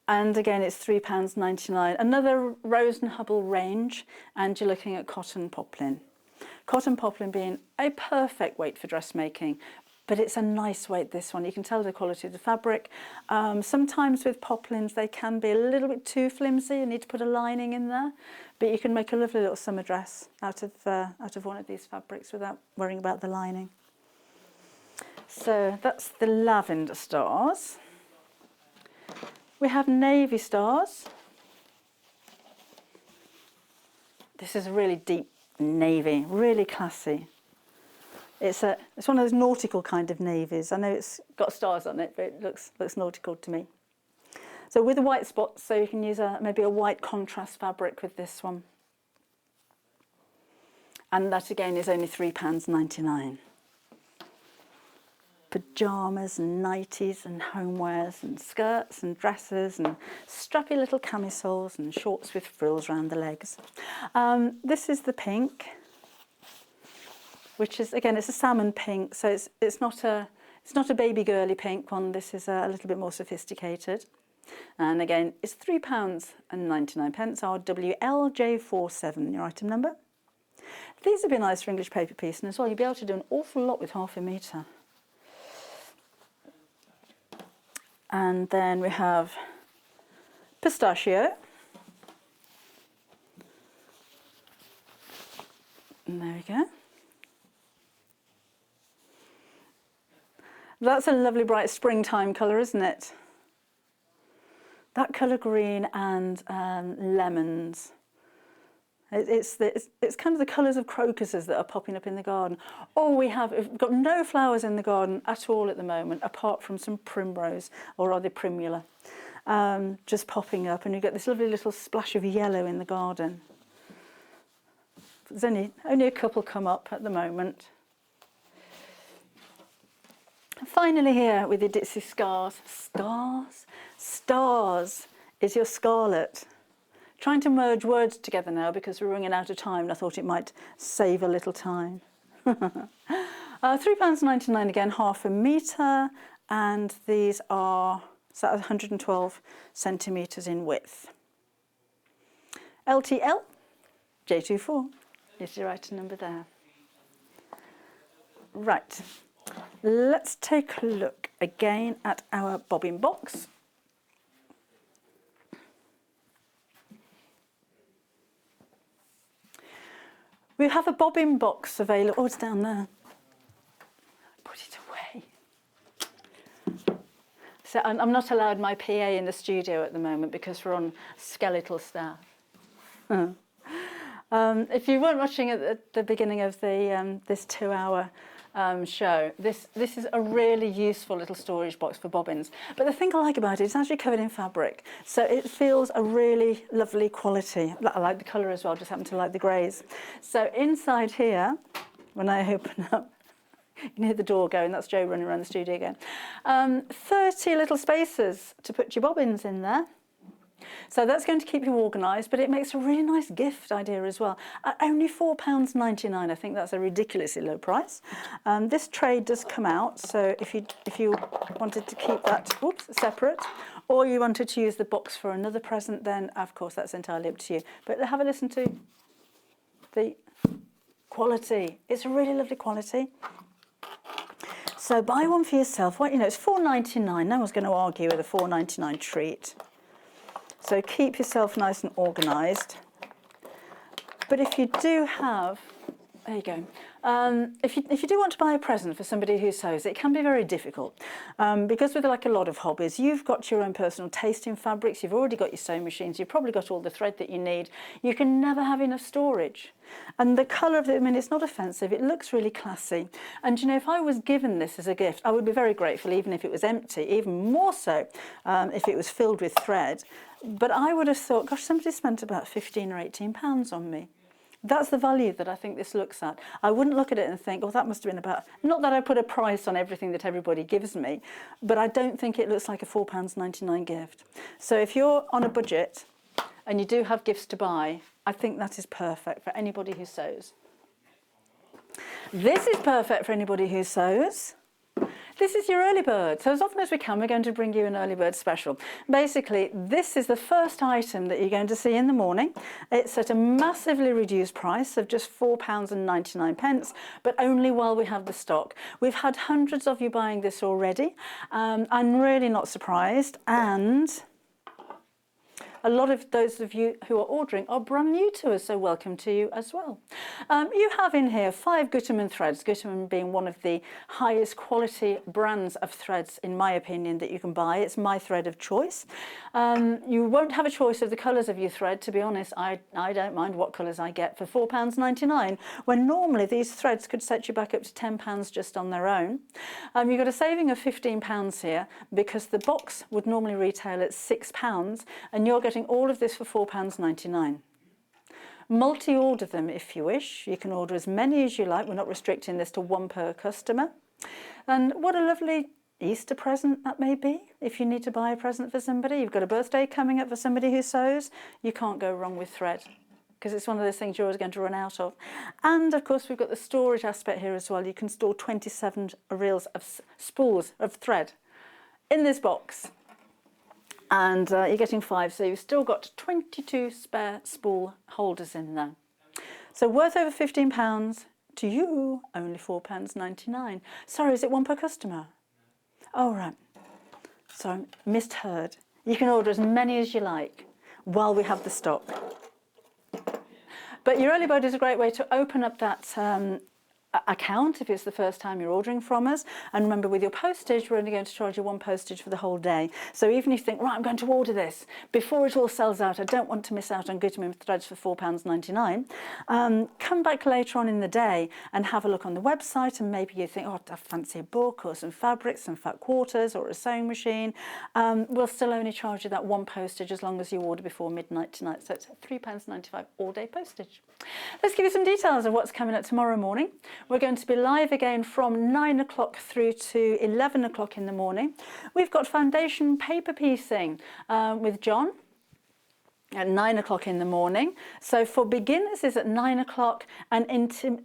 And again, it's £3.99. Another Rose and Hubble range, and you're looking at cotton poplin. Cotton poplin being a perfect weight for dressmaking. But it's a nice weight, this one. You can tell the quality of the fabric. Sometimes with poplins, they can be a little bit too flimsy. You need to put a lining in there. But you can make a lovely little summer dress out of one of these fabrics without worrying about the lining. So that's the lavender stars. We have navy stars. This is a really deep navy, really classy. It's one of those nautical kind of navies. I know it's got stars on it, but it looks nautical to me. So with the white spots, so you can use maybe a white contrast fabric with this one. And that again is only £3.99. Pyjamas and nighties and homewares and skirts and dresses and strappy little camisoles and shorts with frills around the legs. This is the pink, which is, again, it's a salmon pink, so it's not a baby girly pink one. This is a little bit more sophisticated. And again, it's £3.99, RWLJ47, your item number. These would be nice for English paper piecing as well. You'd be able to do an awful lot with £0.5 metre. And then we have pistachio. And there we go. That's a lovely bright springtime colour, isn't it? That colour green and lemons. It's kind of the colours of crocuses that are popping up in the garden. Or we've got no flowers in the garden at all at the moment, apart from some primrose, or rather primula, just popping up. And you get this lovely little splash of yellow in the garden. There's only a couple come up at the moment. And finally here with your ditzy stars is your scarlet. Trying to merge words together now because we're running out of time, and I thought it might save a little time. £3.99 again, £0.5 metre, and these are 112 centimetres in width. LTL J24 is your item number there. Right, let's take a look again at our bobbin box. We have a bobbin box available. Oh, it's down there. Put it away. So I'm not allowed my PA in the studio at the moment because we're on skeletal staff. If you weren't watching at the beginning of the this 2-hour show, this is a really useful little storage box for bobbins. But the thing I like about it, it's actually covered in fabric, so it feels a really lovely quality. I like the colour as well, just happen to like the greys. So inside here, when I open up, you can hear the door going, that's Joe running around the studio again. 30 little spaces to put your bobbins in there. So that's going to keep you organised, but it makes a really nice gift idea as well. At only £4.99, I think that's a ridiculously low price. This tray does come out, so if you wanted to keep that separate, or you wanted to use the box for another present, then of course that's entirely up to you. But have a listen to the quality. It's a really lovely quality. So buy one for yourself. Well, you know, it's £4.99. No one's going to argue with a £4.99 treat. So keep yourself nice and organised. But if you do have, there you go. If you do want to buy a present for somebody who sews, it can be very difficult because with like a lot of hobbies, you've got your own personal taste in fabrics, you've already got your sewing machines, you've probably got all the thread that you need. You can never have enough storage. And the colour of it, I mean, it's not offensive, it looks really classy. And you know, if I was given this as a gift, I would be very grateful, even if it was empty, even more so if it was filled with thread. But I would have thought, gosh, somebody spent about £15 or £18 on me. That's the value that I think this looks at. I wouldn't look at it and think, oh, that must have been about, not that I put a price on everything that everybody gives me, but I don't think it looks like a £4.99 gift. So if you're on a budget and you do have gifts to buy, I think that is perfect for anybody who sews. This is perfect for anybody who sews. This is your early bird. So as often as we can, we're going to bring you an early bird special. Basically, this is the first item that you're going to see in the morning. It's at a massively reduced price of just £4.99, but only while we have the stock. We've had hundreds of you buying this already. I'm really not surprised. And a lot of those of you who are ordering are brand new to us, so welcome to you as well. You have in here 5 Gutermann threads, Gutermann being one of the highest quality brands of threads, in my opinion, that you can buy. It's my thread of choice. You won't have a choice of the colours of your thread, to be honest. I don't mind what colours I get for £4.99, when normally these threads could set you back up to £10 just on their own. You've got a saving of £15 here, because the box would normally retail at £6, and you're getting all of this for £4.99. Multi-order them if you wish. You can order as many as you like. We're not restricting this to 1 per customer. And what a lovely Easter present that may be. If you need to buy a present for somebody, you've got a birthday coming up for somebody who sews, you can't go wrong with thread, because it's one of those things you're always going to run out of. And of course, we've got the storage aspect here as well. You can store 27 reels of spools of thread in this box. And you're getting 5, so you've still got 22 spare spool holders in there. So worth over £15, to you, only £4.99. Sorry, is it 1 per customer? Oh, right. Sorry, misheard. You can order as many as you like while we have the stock. But your early bird is a great way to open up that account if it's the first time you're ordering from us. And remember, with your postage, we're only going to charge you 1 postage for the whole day. So even if you think, right, I'm going to order this before it all sells out, I don't want to miss out on Gutermann threads for £4.99, come back later on in the day and have a look on the website, and maybe you think, oh, I fancy a book or some fabrics, some fat quarters or a sewing machine. We'll still only charge you that 1 postage as long as you order before midnight tonight. So it's £3.95 all day postage. Let's give you some details of what's coming up tomorrow morning. We're going to be live again from 9 o'clock through to 11 o'clock in the morning. We've got foundation paper piecing with John at 9 o'clock in the morning. So for beginners is at 9 o'clock, and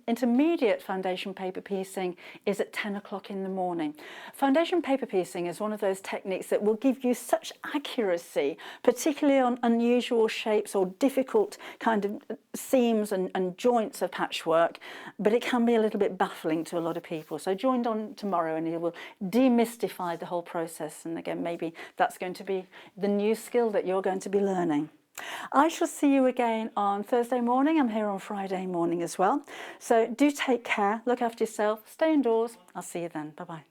intermediate foundation paper piecing is at 10 o'clock in the morning. Foundation paper piecing is one of those techniques that will give you such accuracy, particularly on unusual shapes or difficult kind of seams and joints of patchwork, but it can be a little bit baffling to a lot of people. So join on tomorrow and it will demystify the whole process. And again, maybe that's going to be the new skill that you're going to be learning. I shall see you again on Thursday morning. I'm here on Friday morning as well. So do take care, look after yourself, stay indoors. I'll see you then. Bye-bye.